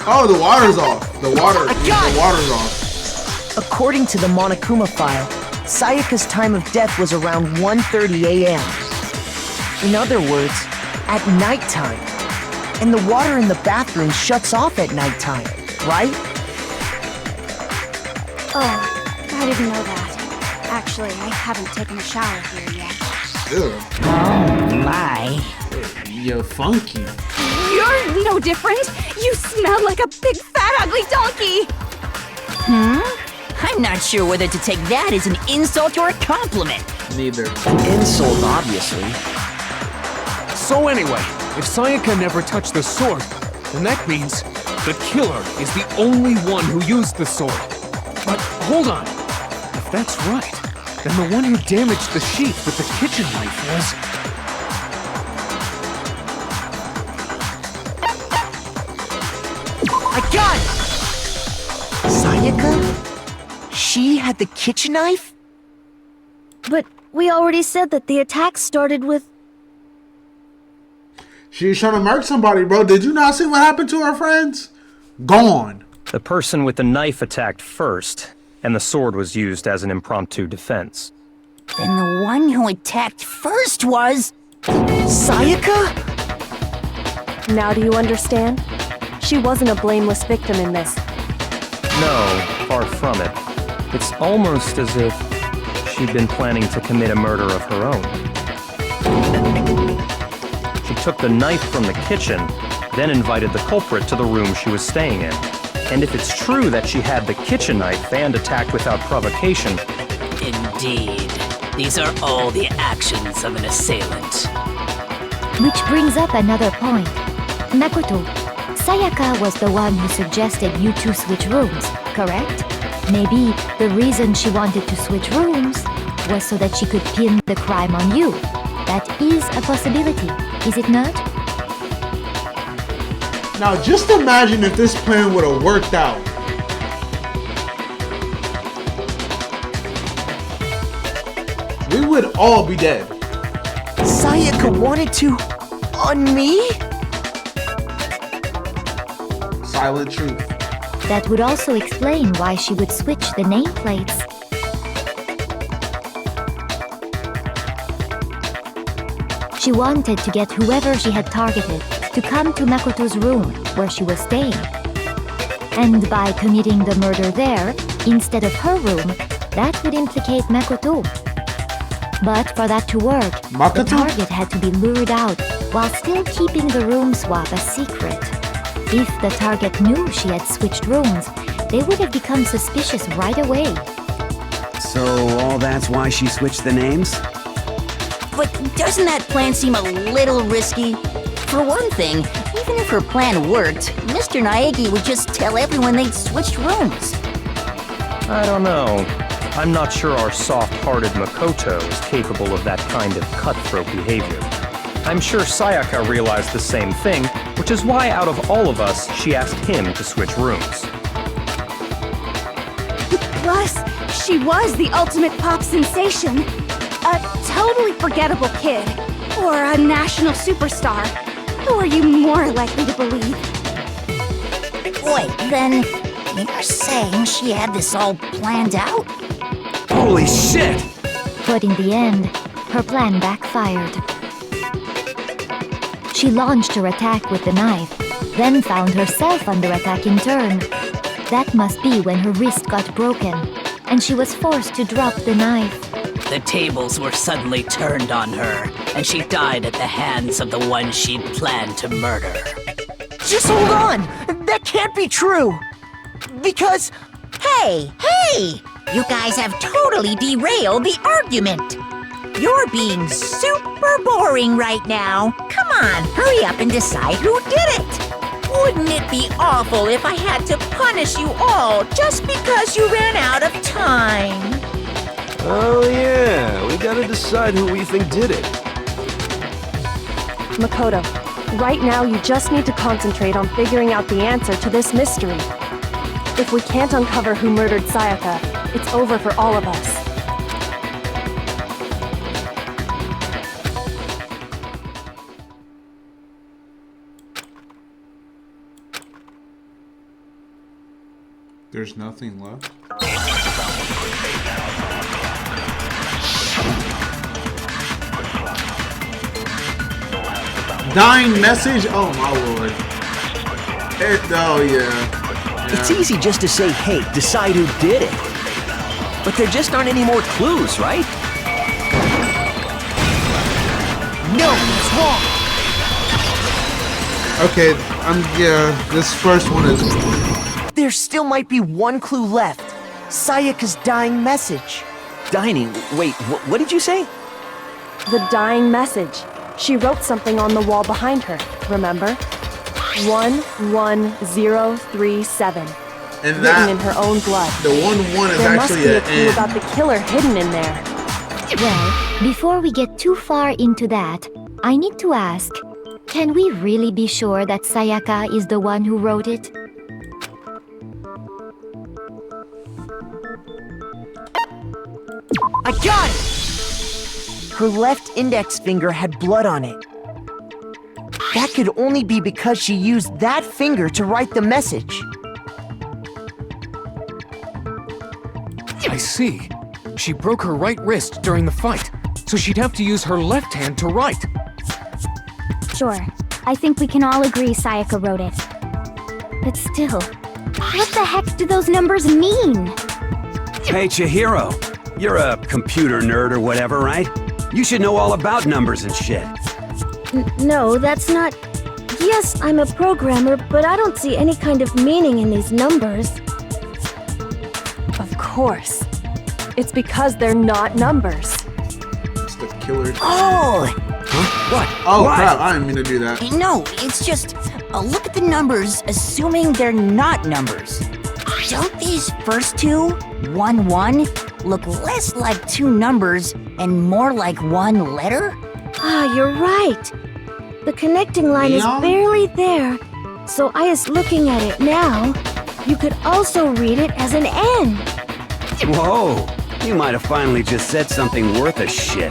Oh, the water's off. The water's off. According to the Monokuma file, Sayaka's time of death was around 1:30 a.m. In other words, at nighttime. And the water in the bathroom shuts off at nighttime, right? Oh, I didn't know that. Actually, I haven't taken a shower here yet. Ew. Oh my. You're funky. You're no different. You smell like a big, fat, ugly donkey. I'm not sure whether to take that as an insult or a compliment. Neither. Insult, obviously. So anyway, if Sayaka never touched the sword, then that means the killer is the only one who used the sword. But hold on. If that's right, then the one who damaged the sheath with the kitchen knife was... I got it! Sayaka? She had the kitchen knife? But we already said that the attack started with... She was trying to murk somebody, bro. Did you not see what happened to her friends? Gone. The person with the knife attacked first, and the sword was used as an impromptu defense. Then the one who attacked first was... Sayaka? Now do you understand? She wasn't a blameless victim in this. No, far from it. It's almost as if she'd been planning to commit a murder of her own. She took the knife from the kitchen, then invited the culprit to the room she was staying in. And if it's true that she had the kitchen knife and attacked without provocation... Indeed. These are all the actions of an assailant. Which brings up another point. Makoto, Sayaka was the one who suggested you two switch rooms, correct? Maybe the reason she wanted to switch rooms was so that she could pin the crime on you. That is a possibility, is it not? Now, just imagine if this plan would have worked out. We would all be dead. Sayaka wanted to... on me? Silent truth. That would also explain why she would switch the nameplates. She wanted to get whoever she had targeted to come to Makoto's room where she was staying. And by committing the murder there, instead of her room, that would implicate Makoto. But for that to work, the target had to be lured out while still keeping the room swap a secret. If the target knew she had switched rooms, they would have become suspicious right away. So all that's why she switched the names? But doesn't that plan seem a little risky? For one thing, even if her plan worked, Mr. Naegi would just tell everyone they'd switched rooms. I don't know. I'm not sure our soft-hearted Makoto is capable of that kind of cutthroat behavior. I'm sure Sayaka realized the same thing, which is why out of all of us, she asked him to switch rooms. Plus, she was the ultimate pop sensation. A totally forgettable kid. Or a national superstar. Who are you more likely to believe? Wait, then you're saying she had this all planned out? Holy shit! But in the end, her plan backfired. She launched her attack with the knife, then found herself under attack in turn. That must be when her wrist got broken, and she was forced to drop the knife. The tables were suddenly turned on her, and she died at the hands of the one she'd planned to murder. Just hold on! That can't be true! Because... Hey! You guys have totally derailed the argument. You're being super boring right now. Come on, hurry up and decide who did it. Wouldn't it be awful if I had to punish you all just because you ran out of time? Oh yeah, we gotta decide who we think did it. Makoto, right now you just need to concentrate on figuring out the answer to this mystery. If we can't uncover who murdered Sayaka, it's over for all of us. There's nothing left. Dying message? Oh my lord. Oh yeah. It's easy just to say, hey, decide who did it. But there just aren't any more clues, right? No, it's wrong. Okay, yeah, this first one is... There still might be one clue left. Sayaka's dying message. Dining? Wait, what did you say? The dying message. She wrote something on the wall behind her, remember? 11037. And written in her own blood. The 1-1 is there actually must be a an clue N. about the killer hidden in there. Well, before we get too far into that, I need to ask, can we really be sure that Sayaka is the one who wrote it? I got it! Her left index finger had blood on it. That could only be because she used that finger to write the message. I see. She broke her right wrist during the fight, so she'd have to use her left hand to write. Sure, I think we can all agree Sayaka wrote it. But still, what the heck do those numbers mean? Hey, Chihiro. You're a computer nerd or whatever, right? You should know all about numbers and shit. No, that's not... Yes, I'm a programmer, but I don't see any kind of meaning in these numbers. Of course. It's because they're not numbers. It's the killer. Oh! Huh? What? Oh, what? crap, I didn't mean to do that. No, it's just look at the numbers, assuming they're not numbers. Don't these first two, 1-1, look less like two numbers and more like one letter? Ah, you're right. The connecting line is Leon? barely there. So I is looking at it now. You could also read it as an N. Whoa! You might have finally just said something worth a shit.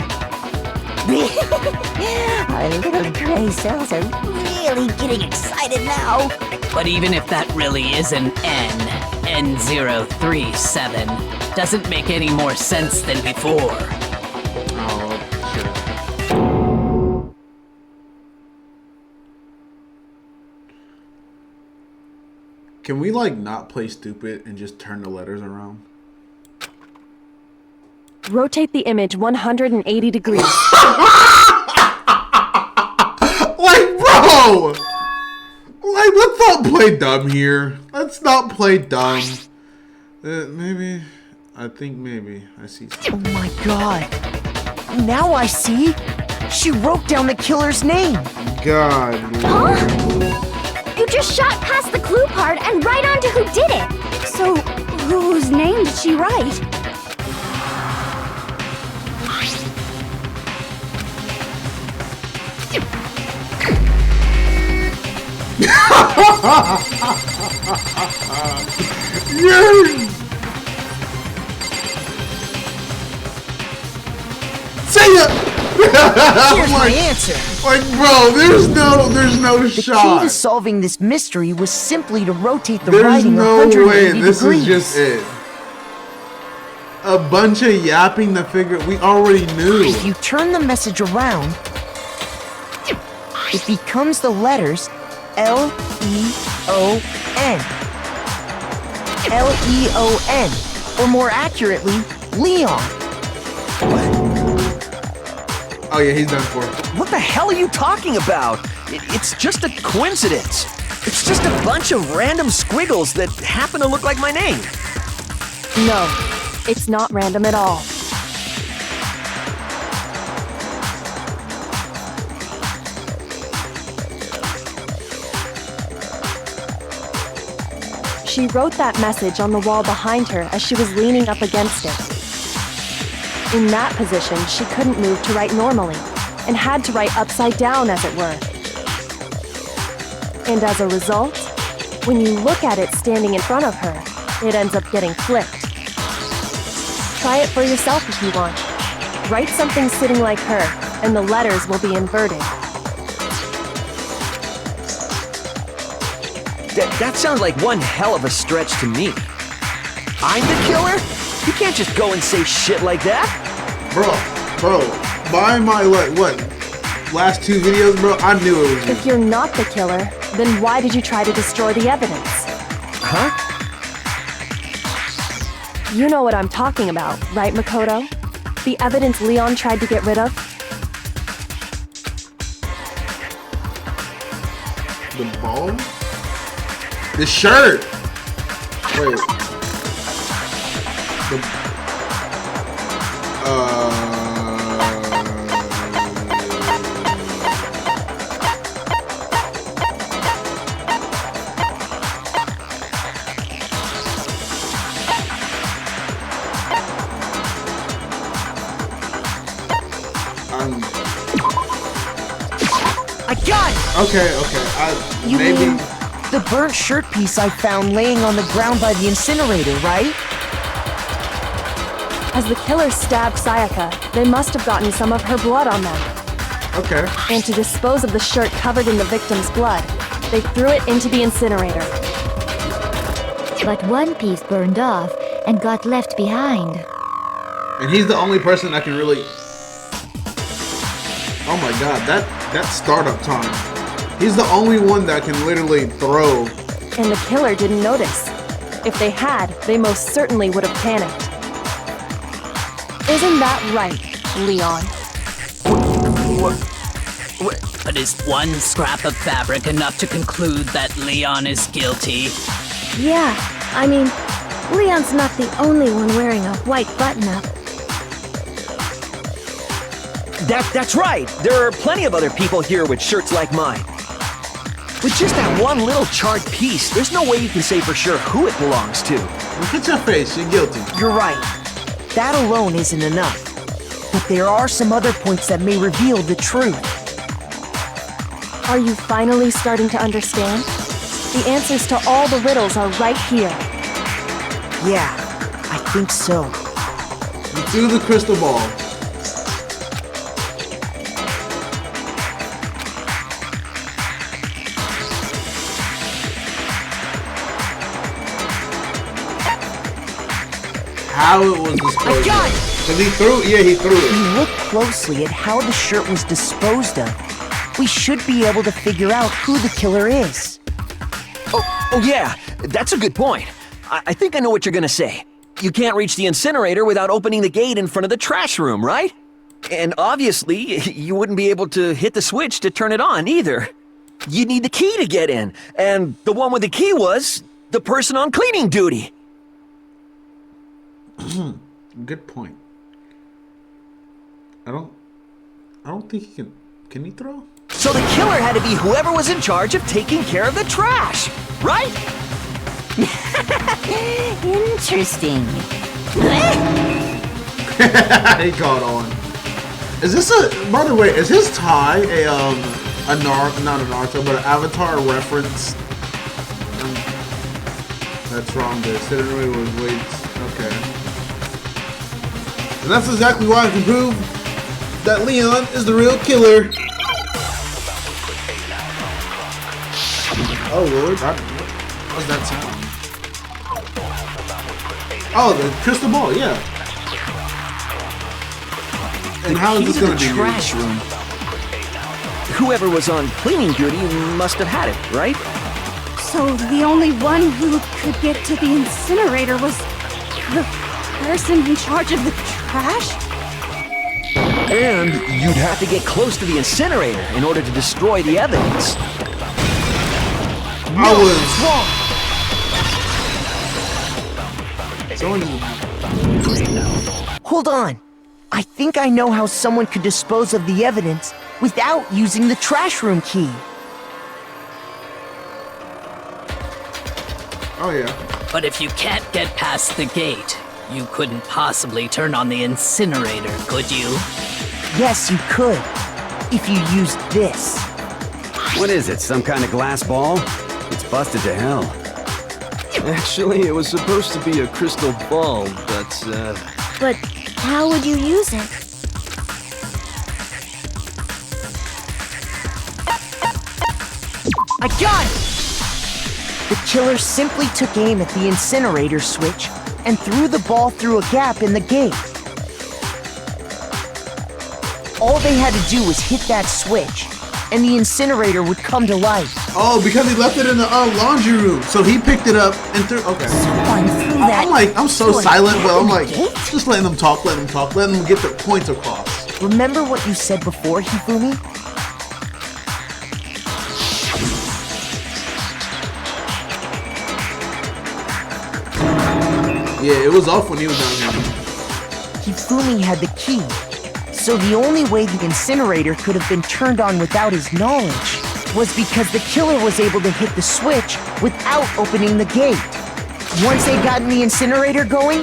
Our little gray cells are really getting excited now. But even if that really is an N037, doesn't make any more sense than before. Oh, shit. Can we, like, not play stupid and just turn the letters around? Rotate the image 180 degrees. Like, bro! Like, let's not play dumb here. Let's not play dumb. Maybe. I think maybe. I see something. Oh my god. Now I see. She wrote down the killer's name. God. Huh? You just shot past the clue part and right onto who did it. So, whose name did she write? Yes! Say it! Here's my answer. Like, bro, there's no The key shot. to solving this mystery was simply to rotate the There's writing no 180 way. degrees. This is just it. A bunch of yapping to figure. We already knew. If you turn the message around, it becomes the letters L-E-O-N. L-E-O-N. Or more accurately, Leon. Oh yeah, he's done for. What the hell are you talking about? It's just a coincidence. It's just a bunch of random squiggles that happen to look like my name. No, it's not random at all. She wrote that message on the wall behind her as she was leaning up against it. In that position, she couldn't move to write normally, and had to write upside down, as it were. And as a result, when you look at it standing in front of her, it ends up getting flipped. Try it for yourself if you want. Write something sitting like her, and the letters will be inverted. That sounds like one hell of a stretch to me. I'm the killer? You can't just go and say shit like that. Bro, by my, what, last 2 videos, bro, I knew it was you. If you're not the killer, then why did you try to destroy the evidence? Huh? You know what I'm talking about, right, Makoto? The evidence Leon tried to get rid of? The ball? The shirt! Wait. I got it! Okay. You Maybe. mean the burnt shirt piece I found laying on the ground by the incinerator, right? As the killer stabbed Sayaka, they must have gotten some of her blood on them. Okay. And to dispose of the shirt covered in the victim's blood, they threw it into the incinerator. But one piece burned off and got left behind. And he's the only person that can really. Oh my god, that startup time. He's the only one that can literally throw. And the killer didn't notice. If they had, they most certainly would have panicked. Isn't that right, Leon? But is one scrap of fabric enough to conclude that Leon is guilty? Yeah, I mean, Leon's not the only one wearing a white button-up. That's right. There are plenty of other people here with shirts like mine. With just that one little charred piece, there's no way you can say for sure who it belongs to. Look at your face, you're guilty. You're right. That alone isn't enough. But there are some other points that may reveal the truth. Are you finally starting to understand? The answers to all the riddles are right here. Yeah, I think so. Through the crystal ball. How it was disposed I got of. it! Cause he threw it. If we look closely at how the shirt was disposed of, we should be able to figure out who the killer is. Oh yeah, that's a good point. I think I know what you're gonna say. You can't reach the incinerator without opening the gate in front of the trash room, right? And obviously, you wouldn't be able to hit the switch to turn it on either. You'd need the key to get in, and the one with the key was the person on cleaning duty. Good point. I don't think he can. Can he throw? So the killer had to be whoever was in charge of taking care of the trash, right? Interesting. He caught on. Is this a? By the way, is his tie not a Naruto, but an Avatar reference? That's wrong. The Cinnamon was weights. Okay. And that's exactly why I can prove that Leon is the real killer. Oh Lord, what was that sound? Oh, the crystal ball, yeah. And how is this gonna be trash room? Whoever was on cleaning duty must have had it, right? So the only one who could get to the incinerator was the person in charge of the trash? And you'd have to get close to the incinerator in order to destroy the evidence. I was Hold on. I think I know how someone could dispose of the evidence without using the trash room key. Oh yeah. But if you can't get past the gate, you couldn't possibly turn on the incinerator, could you? Yes, you could. If you used this. What is it, some kind of glass ball? It's busted to hell. Actually, it was supposed to be a crystal ball, but, But how would you use it? I got it! The killer simply took aim at the incinerator switch, and threw the ball through a gap in the gate. All they had to do was hit that switch, and the incinerator would come to life. Oh, because he left it in the laundry room. So he picked it up and threw. Okay. I'm so silent, but I'm like, just letting them talk, letting them get their points across. Remember what you said before, Hifumi? Yeah, it was off when he was down here. Hifumi had the key, so the only way the incinerator could have been turned on without his knowledge was because the killer was able to hit the switch without opening the gate. Once they got the incinerator going,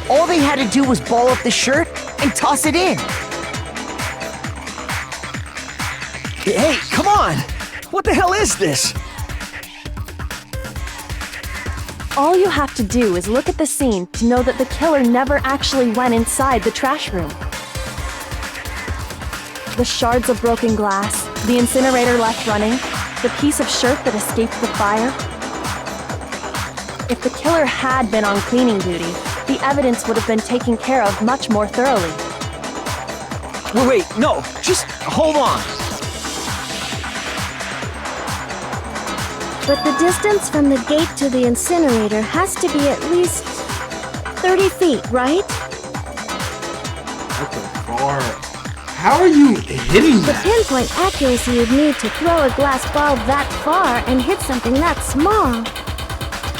all they had to do was ball up the shirt and toss it in. Hey, come on! What the hell is this? All you have to do is look at the scene to know that the killer never actually went inside the trash room. The shards of broken glass, the incinerator left running, the piece of shirt that escaped the fire. If the killer had been on cleaning duty, the evidence would have been taken care of much more thoroughly. Wait, no, just hold on. But the distance from the gate to the incinerator has to be at least 30 feet, right? That's a far. How are you hitting The that? pinpoint accuracy you'd need to throw a glass ball that far and hit something that small.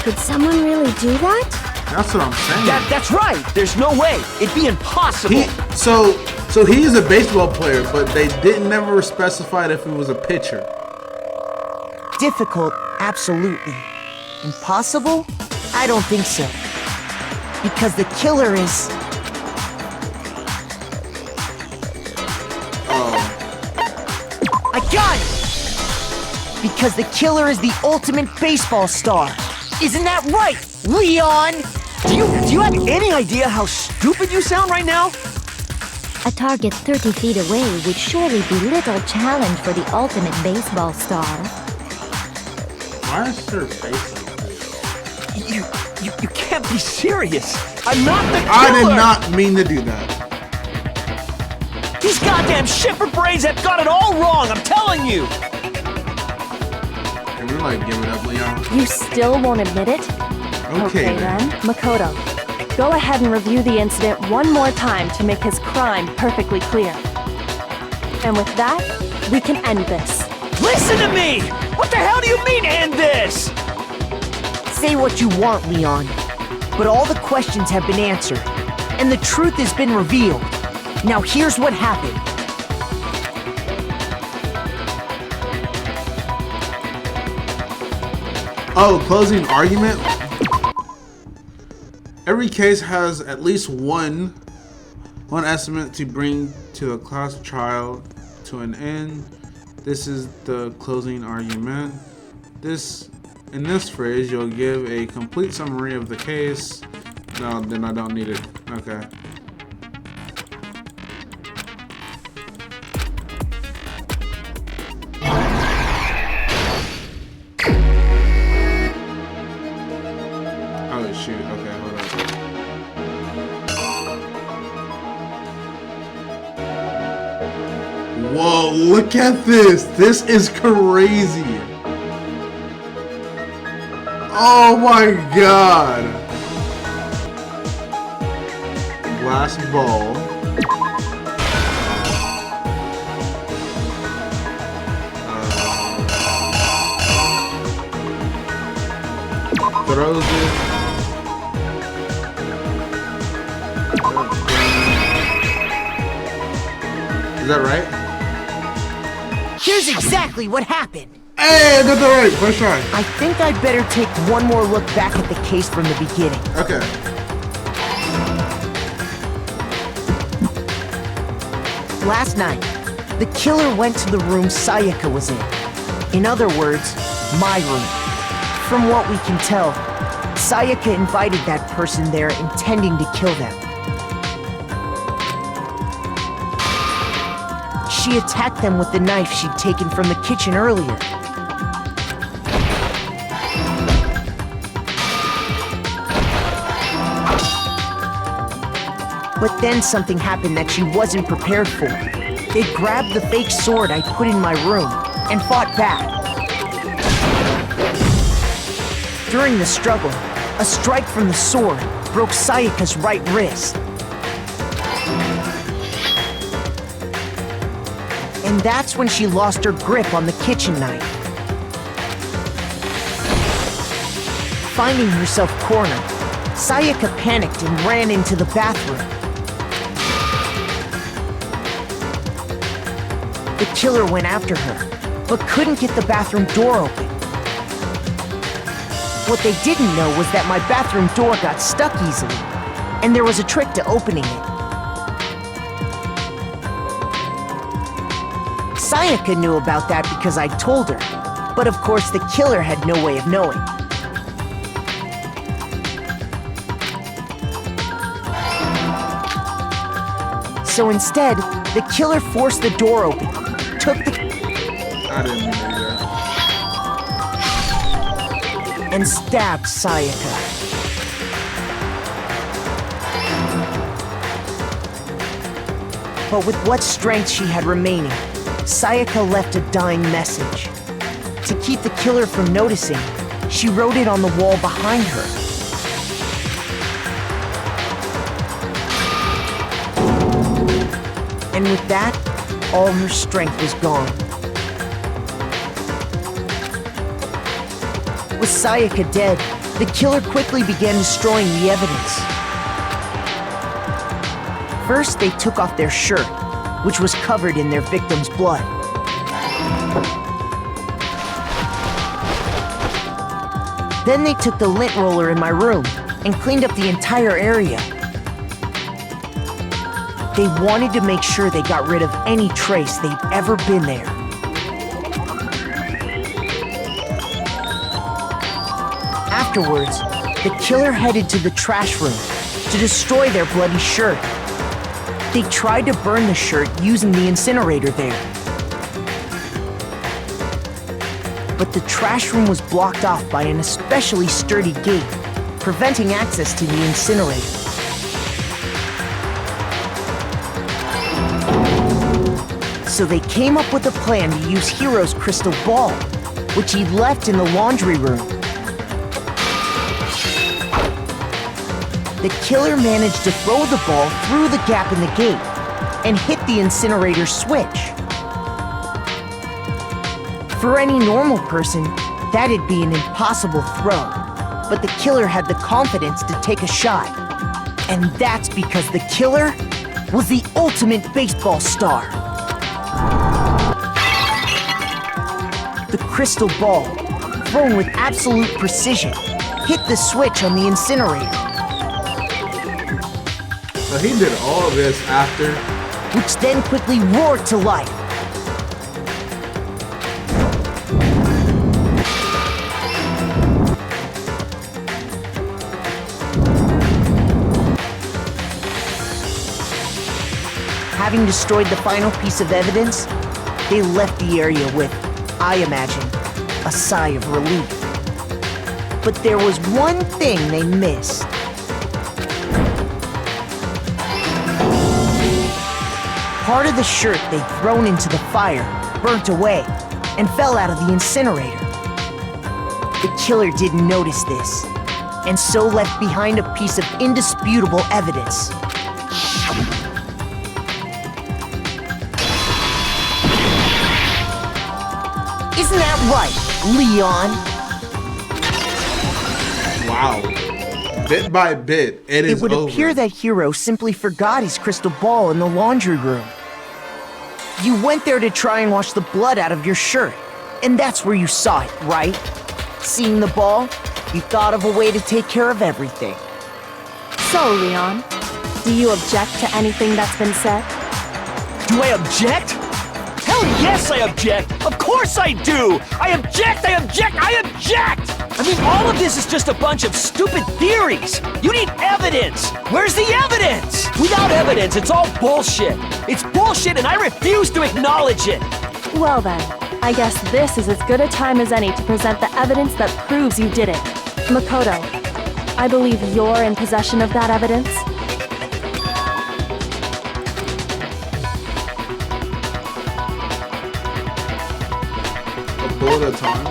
Could someone really do that? That's what I'm saying. That's right. There's no way. It'd be impossible. So he is a baseball player, but they didn't never specify if he was a pitcher. Difficult, absolutely. Impossible? I don't think so. Because the killer is... I got it! Because the killer is the ultimate baseball star. Isn't that right, Leon? Do you have any idea how stupid you sound right now? A target 30 feet away would surely be little challenge for the ultimate baseball star. Why is her face like this? You can't be serious. I'm not the killer. I did not mean to do that. These goddamn shipper brains have got it all wrong, I'm telling you! Can we like give it up, Leon? You still won't admit it? Okay then. Makoto, go ahead and review the incident one more time to make his crime perfectly clear. And with that, we can end this. Listen to me! What the hell do you mean, end this? Say what you want, Leon. But all the questions have been answered, and the truth has been revealed. Now here's what happened. Oh, closing argument? Every case has at least one estimate to bring to the class trial to an end. This is the closing argument. In this phrase, you'll give a complete summary of the case. No, then I don't need it. Okay. Oh shoot, okay, hold up. Whoa, look at this! This is crazy! Oh my god! Glass ball. Throws it. Is that right? Here's exactly what happened. Hey, I got that right. First try. I think I'd better take one more look back at the case from the beginning. Okay. Last night, the killer went to the room Sayaka was in. In other words, my room. From what we can tell, Sayaka invited that person there intending to kill them. She attacked them with the knife she'd taken from the kitchen earlier. But then something happened that she wasn't prepared for. They grabbed the fake sword I put in my room and fought back. During the struggle, a strike from the sword broke Sayaka's right wrist. And that's when she lost her grip on the kitchen knife. Finding herself cornered, Sayaka panicked and ran into the bathroom. The killer went after her, but couldn't get the bathroom door open. What they didn't know was that my bathroom door got stuck easily, and there was a trick to opening it. Sayaka knew about that because I told her, but of course the killer had no way of knowing. So instead, the killer forced the door open, took the... I didn't mean to do that. And stabbed Sayaka. But with what strength she had remaining, Sayaka left a dying message. To keep the killer from noticing, she wrote it on the wall behind her. And with that, all her strength was gone. With Sayaka dead, the killer quickly began destroying the evidence. First, they took off their shirt, which was covered in their victim's blood. Then they took the lint roller in my room and cleaned up the entire area. They wanted to make sure they got rid of any trace they'd ever been there. Afterwards, the killer headed to the trash room to destroy their bloody shirt. They tried to burn the shirt using the incinerator there. But the trash room was blocked off by an especially sturdy gate, preventing access to the incinerator. So they came up with a plan to use Hiro's crystal ball, which he'd left in the laundry room. The killer managed to throw the ball through the gap in the gate and hit the incinerator switch. For any normal person, that'd be an impossible throw, but the killer had the confidence to take a shot. And that's because the killer was the ultimate baseball star. The crystal ball, thrown with absolute precision, hit the switch on the incinerator. So he did all of this after... Which then quickly roared to life. Having destroyed the final piece of evidence, they left the area with, I imagine, a sigh of relief. But there was one thing they missed. Part of the shirt they'd thrown into the fire burnt away and fell out of the incinerator. The killer didn't notice this, and so left behind a piece of indisputable evidence. Isn't that right, Leon? Wow. Bit by bit, it is would over. appear that Hiro simply forgot his crystal ball in the laundry room. You went there to try and wash the blood out of your shirt, and that's where you saw it, right? Seeing the ball, you thought of a way to take care of everything. So, Leon, do you object to anything that's been said? Do I object? Hell yes, I object! Of course I do! I object! I object! I object! I mean, all of this is just a bunch of stupid theories! You need evidence! Where's the evidence? Without evidence, it's all bullshit! It's bullshit and I refuse to acknowledge it! Well then, I guess this is as good a time as any to present the evidence that proves you did it. Makoto, I believe you're in possession of that evidence? bullet at a time.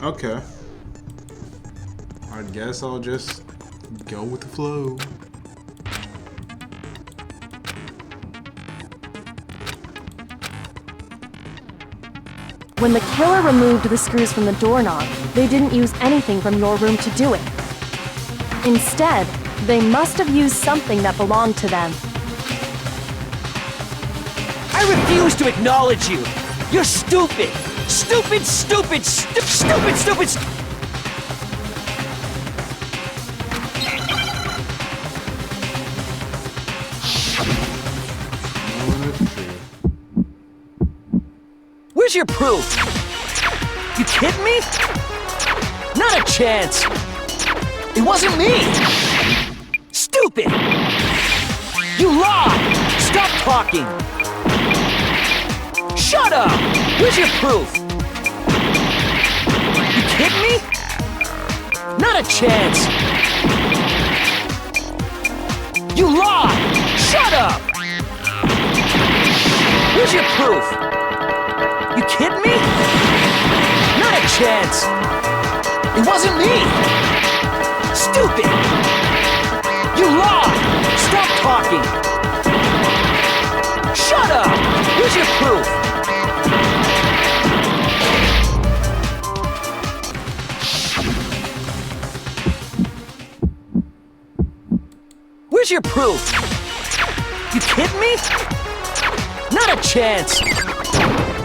Okay. I guess I'll just go with the flow. When the killer removed the screws from the doorknob, they didn't use anything from your room to do it. Instead, they must have used something that belonged to them. I refuse to acknowledge you! You're stupid! Stupid, stupid, stupid, stupid! Where's your proof? You kidding me? Not a chance! It wasn't me! Stupid! You lied! Stop talking! Shut up! Where's your proof? You kidding me? Not a chance! You lied! Shut up! Where's your proof? You kidding me? Not a chance! It wasn't me! Stupid! You lied! Stop talking! Shut up! Where's your proof? Where's your proof? You kidding me? Not a chance!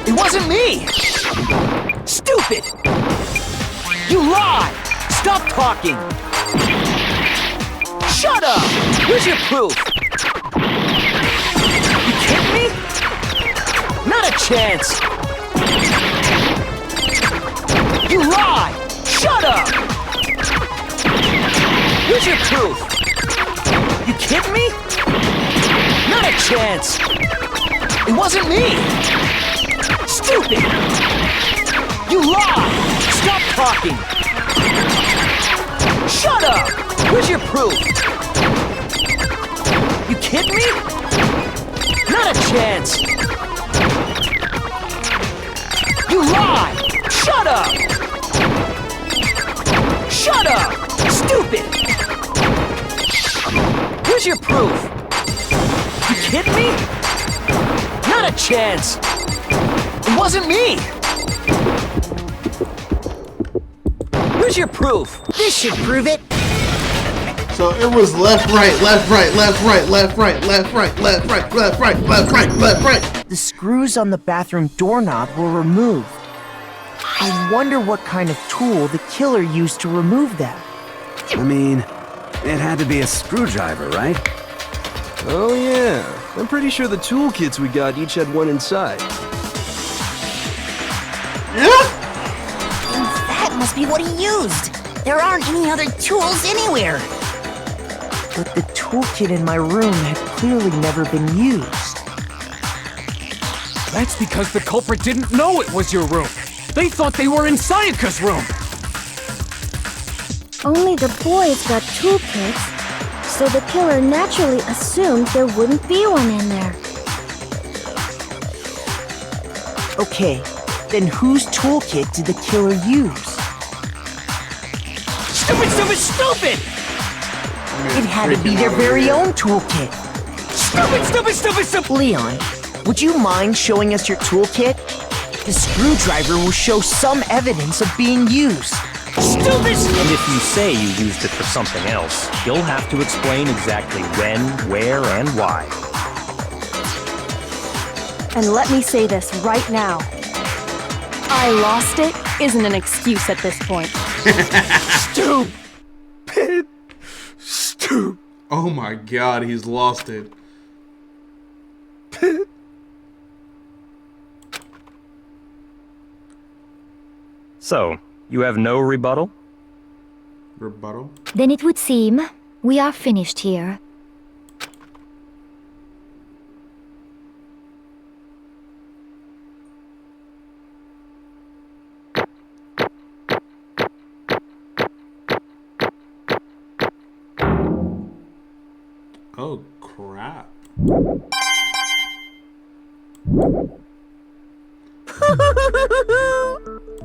It wasn't me! Stupid! You lied! Stop talking! Shut up! Where's your proof? You kidding me? Not a chance! You lied! Shut up! Where's your proof? You kidding me? Not a chance! It wasn't me! Stupid! You lied! Stop talking! Shut up! Where's your proof? You kidding me? Not a chance! You lied! Shut up! Shut up! Stupid! Where's your proof? You kidding me? Not a chance! It wasn't me! Where's your proof? This should prove it. So it was left, right, left, right, left, right, left, right, left, right, left, right, left, right, left, right, left, right. The screws on the bathroom doorknob were removed. I wonder what kind of tool the killer used to remove them. I mean, it had to be a screwdriver, right? Oh yeah, I'm pretty sure the toolkits we got each had one inside. That must be what he used. There aren't any other tools anywhere. But the toolkit in my room had clearly never been used. That's because the culprit didn't know it was your room. They thought they were in Sayaka's room. Only the boys got toolkits, so the killer naturally assumed there wouldn't be one in there. Okay, then whose toolkit did the killer use? Stupid, stupid, stupid! It had to be their very own toolkit. Stupid, stupid, stupid, stupid! Leon, would you mind showing us your toolkit? The screwdriver will show some evidence of being used. Stupid! And if you say you used it for something else, you'll have to explain exactly when, where, and why. And let me say this right now. I lost it isn't an excuse at this point. Stupid. Stupid. Oh my god, he's lost it. So, you have no rebuttal? Rebuttal? Then it would seem we are finished here. Oh crap.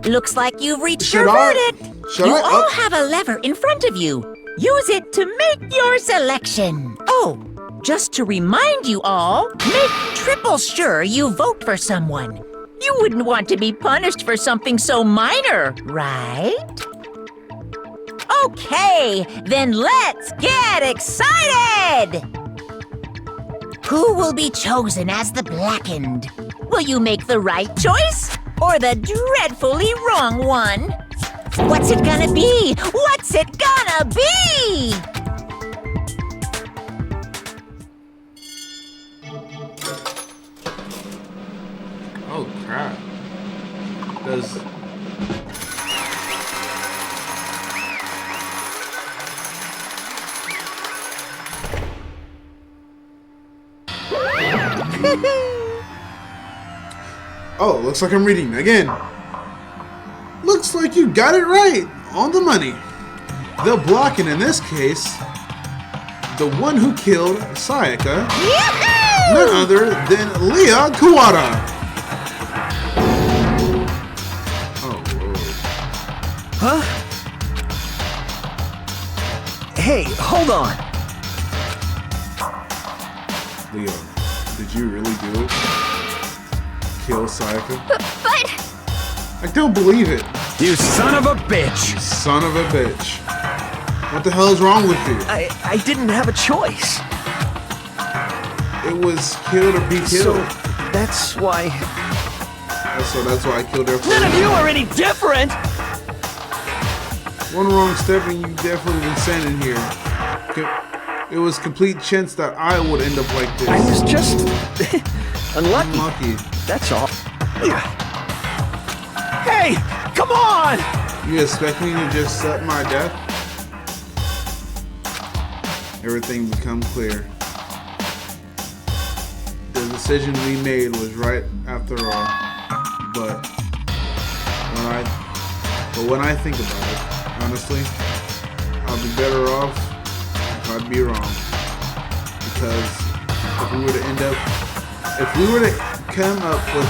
Looks like you've reached Should your I- verdict. should You I- all have a lever in front of you. Use it to make your selection. Oh, just to remind you all, make triple sure you vote for someone. You wouldn't want to be punished for something so minor, right? Okay, then let's get excited! Who will be chosen as the blackened? Will you make the right choice or the dreadfully wrong one? What's it gonna be? What's it gonna be? Oh crap. Does Oh, looks like I'm reading again. Looks like you got it right. On the money. The blocking in this case, the one who killed Sayaka, none other than Leah Kawada. Oh, Lord. Huh? Hey, hold on. Leah, did you really do it? Kill Sayaka? But I don't believe it. You son of a bitch! You son of a bitch. What the hell is wrong with you? I didn't have a choice. It was kill or be So, killed. that's why... So that's why I killed her. None of you are any different! One wrong step and you definitely been sent in here. It was complete chance that I would end up like this. I was just... unlucky. Unlucky. That's all. Hey! Come on! You expect me to just accept my death? Everything become clear. The decision we made was right after all. But when I think about it, honestly, I'll be better off if I'd be wrong. Because if we were to come up with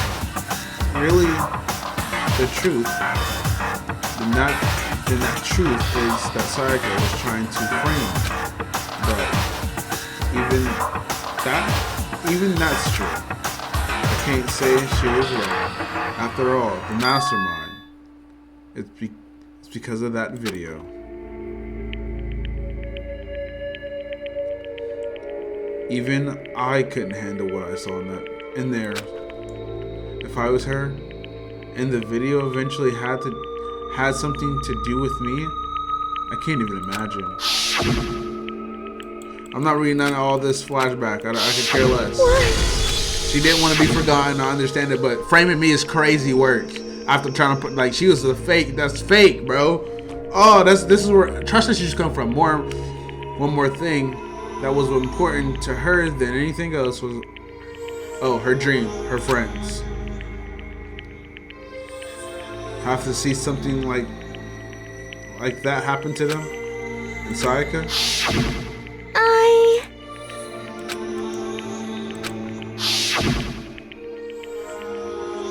really the truth, then that truth is that Sayaka was trying to frame. But even that's true. I can't say she was wrong. After all, the mastermind. It's because of that video. Even I couldn't handle what I saw in there. If I was her, and the video eventually had something to do with me, I can't even imagine. I'm not reading none of all this flashback. I could care less. She didn't want to be forgotten. I understand it, but framing me is crazy work. After trying to put like she was a fake. That's fake, bro. Oh, this is where trust issues come from. One more thing that was important to her than anything else was her dream, her friends. Have to see something like that happen to them in Sayaka.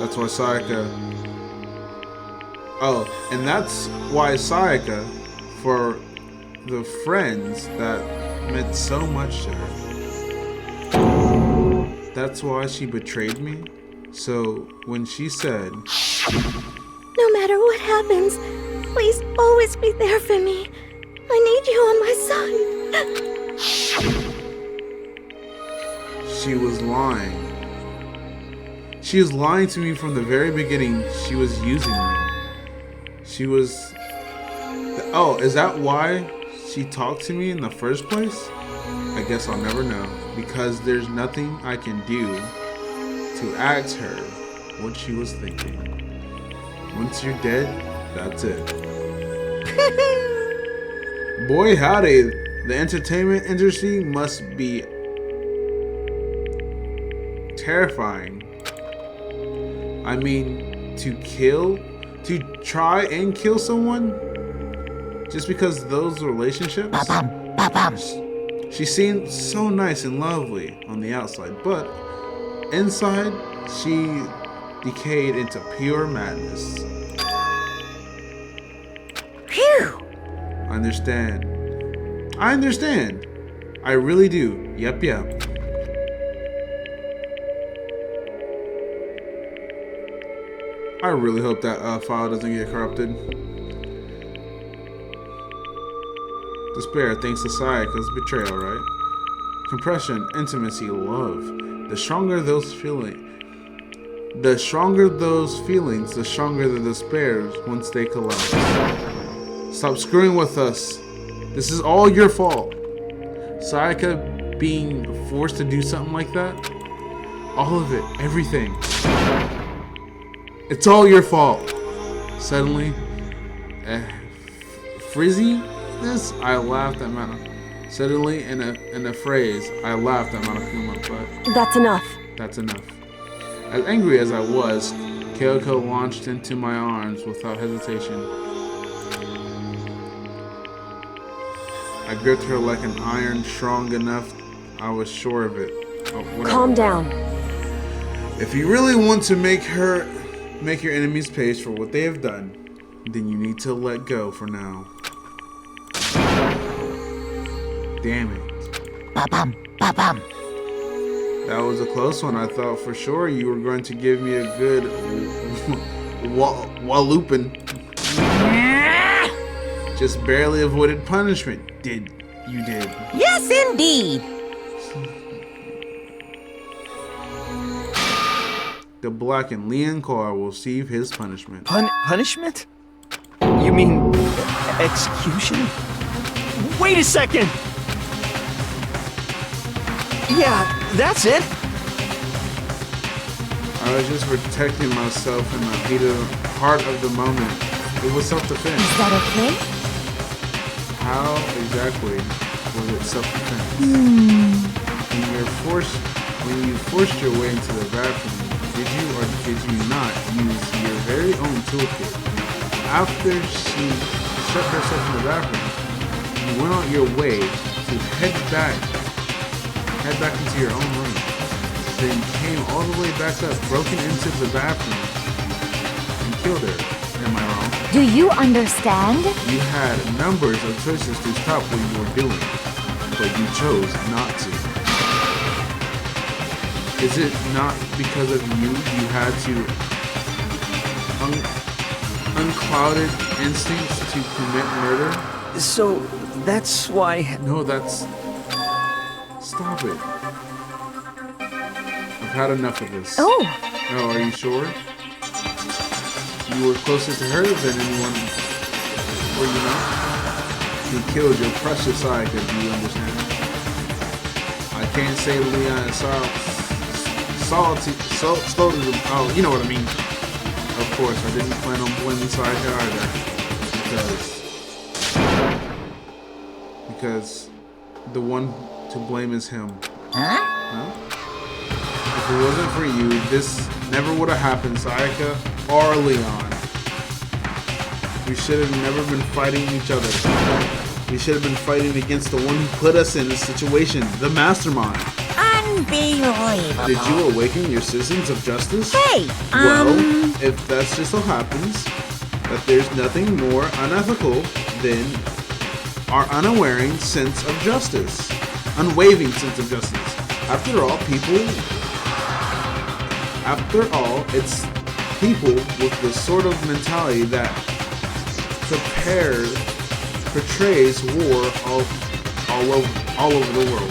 That's why Sayaka. Oh, and that's why Sayaka, for the friends that meant so much to her. That's why she betrayed me. So when she said, no matter what happens, Please always be there for me. I need you on my side. She was lying. She was lying to me from the very beginning. She was using me. She was... Oh, is that why she talked to me in the first place? I guess I'll never know. Because there's nothing I can do to ask her what she was thinking. Once you're dead, that's it. Boy howdy, the entertainment industry must be terrifying. I mean, to try and kill someone just because of those relationships. She seemed so nice and lovely on the outside, but inside she decayed into pure madness. Phew! I understand. I really do. Yep. I really hope that file doesn't get corrupted. Despair thanks to Sayaka's betrayal, right? Compression, intimacy, love. The stronger those feelings, the stronger the despairs once they collapse. Stop screwing with us. This is all your fault. Sayaka being forced to do something like that. All of it, everything. It's all your fault. Suddenly, frizziness, I laughed at Mana. Suddenly, in a phrase, I laughed at Monokuma, but... That's enough. That's enough. As angry as I was, Kyoko launched into my arms without hesitation. I gripped her like an iron strong enough, I was sure of it. Calm down. If you really want to make your enemies pay for what they have done, then you need to let go for now. Damn it. Ba-bum. That was a close one. I thought for sure you were going to give me a good walloping. Just barely avoided punishment. You did. Yes, indeed. The blackened Leon Carr will receive his punishment. Punishment? You mean execution? Wait a second! Yeah, that's it. I was just protecting myself in the heart of the moment. It was self-defense. Is that okay? How exactly was it self-defense? When you forced your way into the bathroom, did you or did you not use your very own toolkit? After she shut herself in the bathroom, you went on your way to head back into your own room. Then came all the way back up, broken into the bathroom, and killed her. Am I wrong? Do you understand? You had numbers of choices to stop what you were doing, but you chose not to. Is it not because of you had to unclouded instincts to commit murder? So, that's why... No, that's... Stop it. I've had enough of this. Oh, are you sure? You were closer to her than anyone, were you not? She killed your precious Sayaka, do you understand? I can't say Leon is slow to the... Oh, you know what I mean. Of course, I didn't plan on blaming Sayaka either. Because the one to blame is him. Huh? If it wasn't for you, this never would have happened, Sayaka or Leon. We should have never been fighting each other. We should have been fighting against the one who put us in this situation, the mastermind. Unbelievable. Did you awaken your citizens of justice? Hey, Well, if that just so happens that there's nothing more unethical than our unwavering sense of justice. Unwavering sense of justice. After all, it's people with the sort of mentality that portrays war all over the world.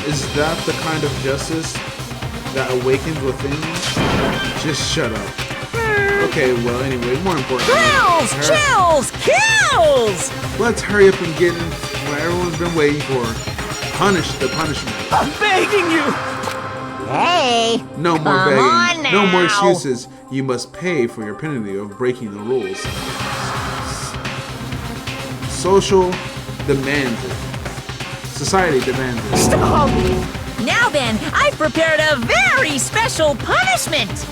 Is that the kind of justice that awakens within you? Just shut up. Okay, well, anyway, more important. Chills! Let's hurry up and get in what everyone's been waiting for. Punish the punishment. I'm begging you! Hey! No more come begging. on now. No more excuses. You must pay for your penalty of breaking the rules. Social demands it. Society demands it. Stop! Now then, I've prepared a very special punishment!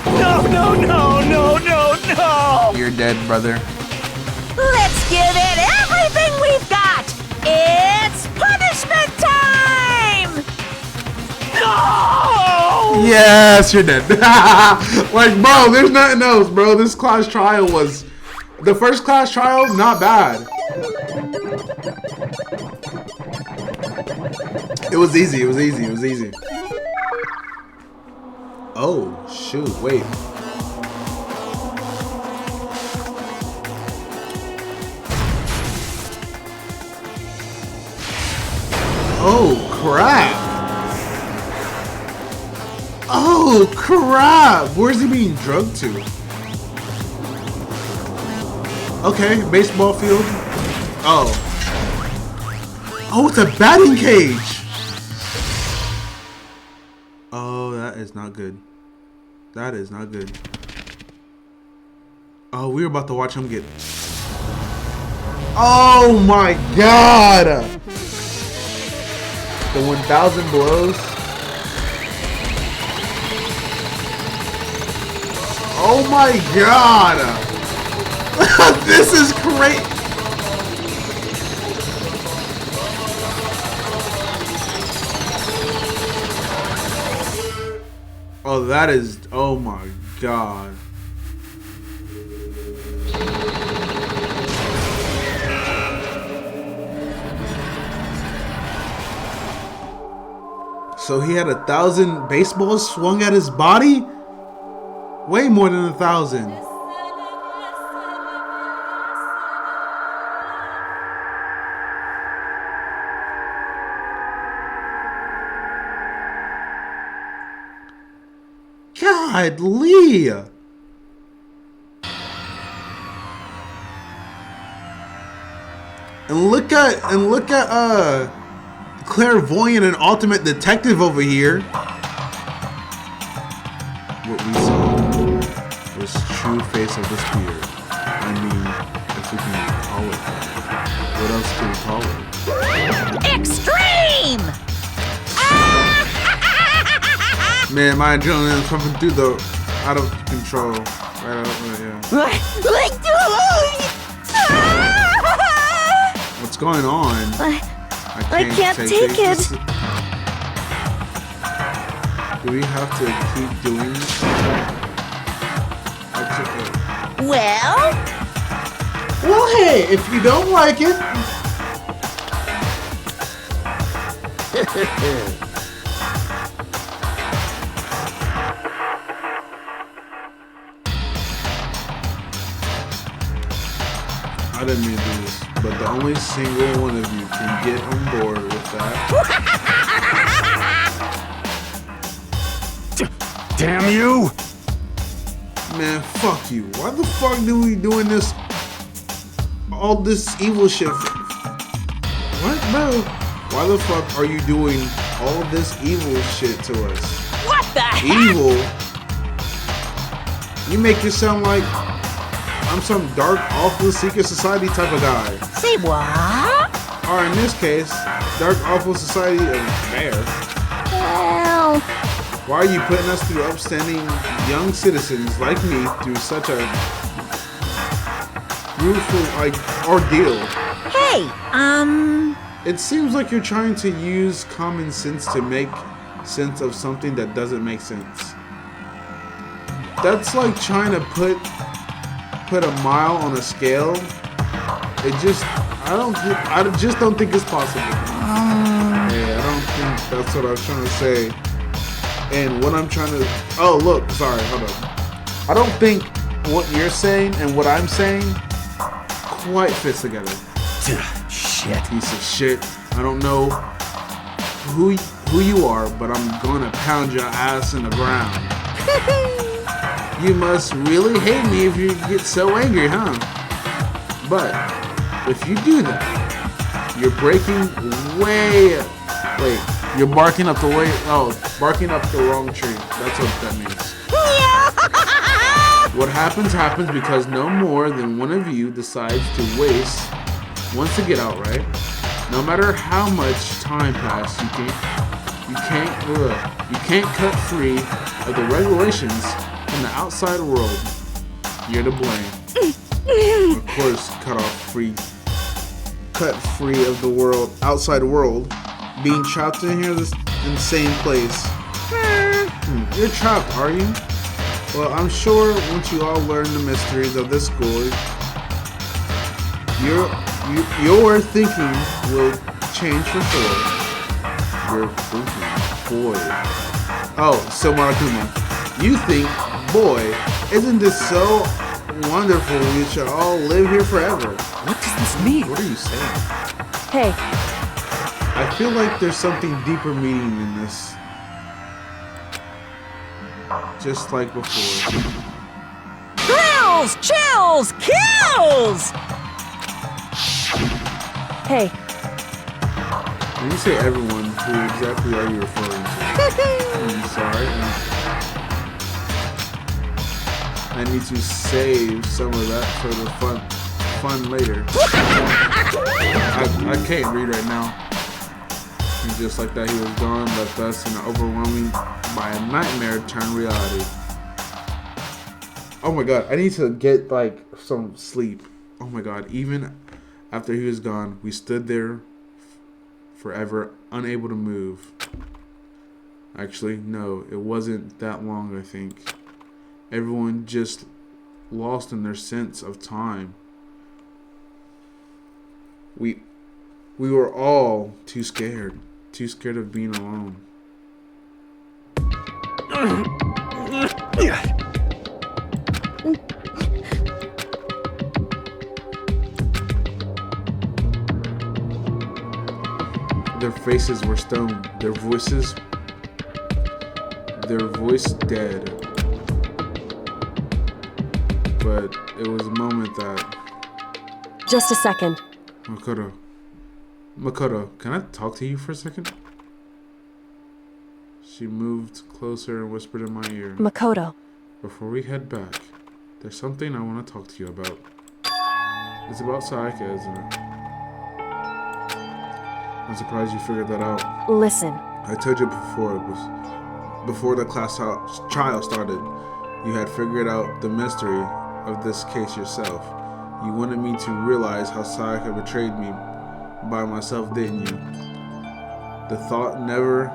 No! You're dead, brother. Let's give it everything we've got! It's punishment time! No! Yes, you're dead. Like, bro, there's nothing else, bro. This class trial was... The first class trial, not bad. It was easy. Oh, shoot, wait. Oh, crap. Where's he being drugged to? Okay, baseball field. Oh, it's a batting cage. Oh, that is not good. That is not good. Oh, we were about to watch him get... Oh my god! The 1,000 blows. Oh my god! This is great! Oh, that is... Oh my god. So he had 1,000 baseballs swung at his body? Way more than 1,000. Godly! And look at clairvoyant and ultimate detective over here. What we saw was true face of this beard. I mean, if we can call it that. What else can we call it? Extreme! Man, my adrenaline is pumping through the out of control. Right out, yeah. What's going on? I can't take it. Do we have to keep doing this? Well, hey, if you don't like it. I didn't mean to do this, but the only single one of you can get on board with that. Damn you! Man, fuck you. Why the fuck do we doing this? All this evil shit? What, bro? Why the fuck are you doing all this evil shit to us? what the heck? Evil? You make it sound like I'm some dark, awful, secret society type of guy. Say what? Or in this case, dark, awful society of bear. Well, Why are you putting us through upstanding young citizens like me through such a brutal, ordeal? hey, It seems like you're trying to use common sense to make sense of something that doesn't make sense. That's like trying to put a mile on a scale. I just don't think it's possible. Yeah, I don't think that's what I was trying to say. And what I'm trying to... Oh, look. Sorry, hold up. I don't think what you're saying and what I'm saying quite fits together. Shit. Piece of shit. I don't know who you are, but I'm gonna pound your ass in the ground. You must really hate me if you get so angry, huh? But if you do that, you're breaking way. Wait, you're barking up the way. Oh, barking up the wrong tree. That's what that means. What happens because no more than one of you decides to wants to get out, right? No matter how much time passes, you can't cut free of the regulations in the outside world. You're to blame. Of course, cut free of the outside world, being trapped in here, this insane place. You're trapped, are you? Well, I'm sure once you all learn the mysteries of this school, your thinking will change for sure. Your thinking, boy. Oh, so Monokuma, you think, boy, isn't this so wonderful? We should all live here forever. What does this mean? What are you saying? Hey, I feel like there's something deeper meaning in this. Just like before. Thrills, chills, kills! hey, When you say everyone, who exactly are you referring to? I'm sorry. I need to save some of that for the fun later. I can't read right now. And just like that, he was gone, left us in an overwhelming by a nightmare turned reality. Oh my god, I need to get like some sleep. Oh my god, even after he was gone, we stood there forever, unable to move. Actually, no, it wasn't that long, I think. Everyone just lost in their sense of time. We were all too scared of being alone. Their faces were stone, their voice dead. But it was a moment that... just a second. Makoto, can I talk to you for a second? She moved closer and whispered in my ear. Makoto. Before we head back, there's something I want to talk to you about. It's about Sayaka, isn't it? I'm surprised you figured that out. Listen. I told you before the class trial started, you had figured out the mystery of this case yourself. You wanted me to realize how Sayaka betrayed me by myself, didn't you? The thought never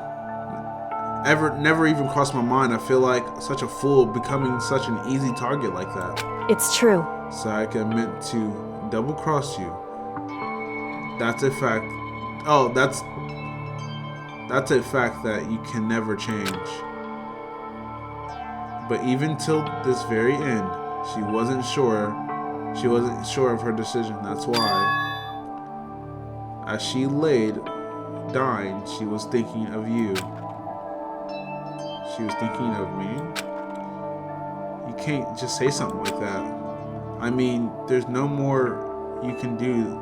even crossed my mind. I feel like such a fool becoming such an easy target like that. It's true. Sayaka meant to double cross you. That's a fact. Oh, that's a fact that you can never change. But even till this very end, she wasn't sure of her decision. That's why, as she laid dying, she was thinking of you. She was thinking of me. You can't just say something like that. I mean, there's no more you can do.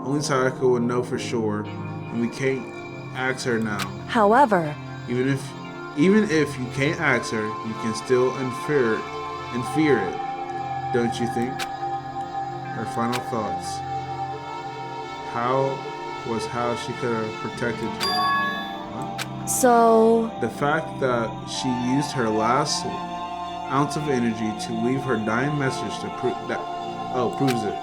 Only Sayaka would know for sure, and we can't ask her now. However, even if you can't ask her, you can still fear it, don't you think? Her final thoughts. How she could have protected you. What? So... The fact that she used her last ounce of energy to leave her dying message to proves it.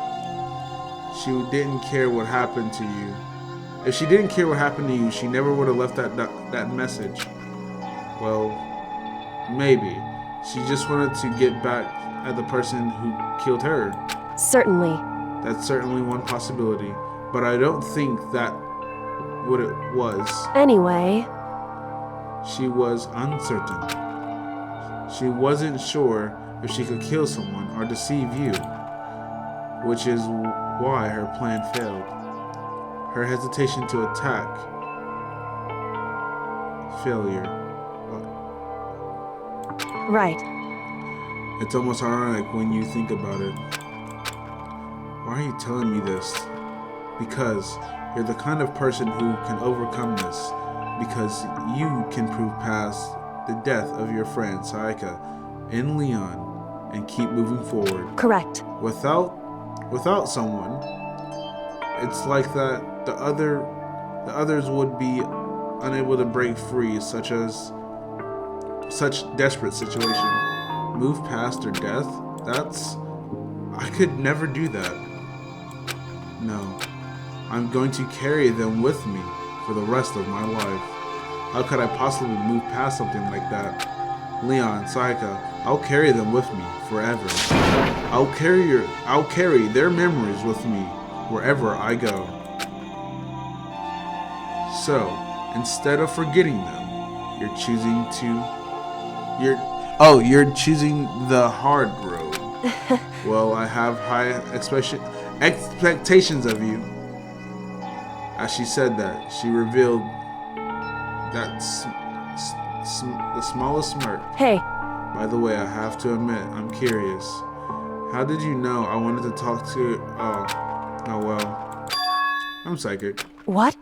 She didn't care what happened to you. If she didn't care what happened to you, she never would have left that message. Well, maybe. She just wanted to get back at the person who killed her. Certainly. That's certainly one possibility. But I don't think that what it was. Anyway. She was uncertain. She wasn't sure if she could kill someone or deceive you, which is why her plan failed. Her hesitation to attack. Failure. Right. It's almost ironic when you think about it. Why are you telling me this? Because you're the kind of person who can overcome this. Because you can prove past the death of your friend Sayaka and Leon and keep moving forward. Correct. Without someone, it's like that the others would be unable to break free, such desperate situation. Move past their death? I could never do that. No. I'm going to carry them with me for the rest of my life. How could I possibly move past something like that? Leon, Sayaka, I'll carry them with me forever. I'll carry their memories with me wherever I go. So, instead of forgetting them, you're choosing the hard road. Well, I have high expectations of you. As she said that, she revealed that the smallest smirk. Hey. By the way, I have to admit, I'm curious. How did you know I wanted to talk to... Oh well. I'm psychic. What?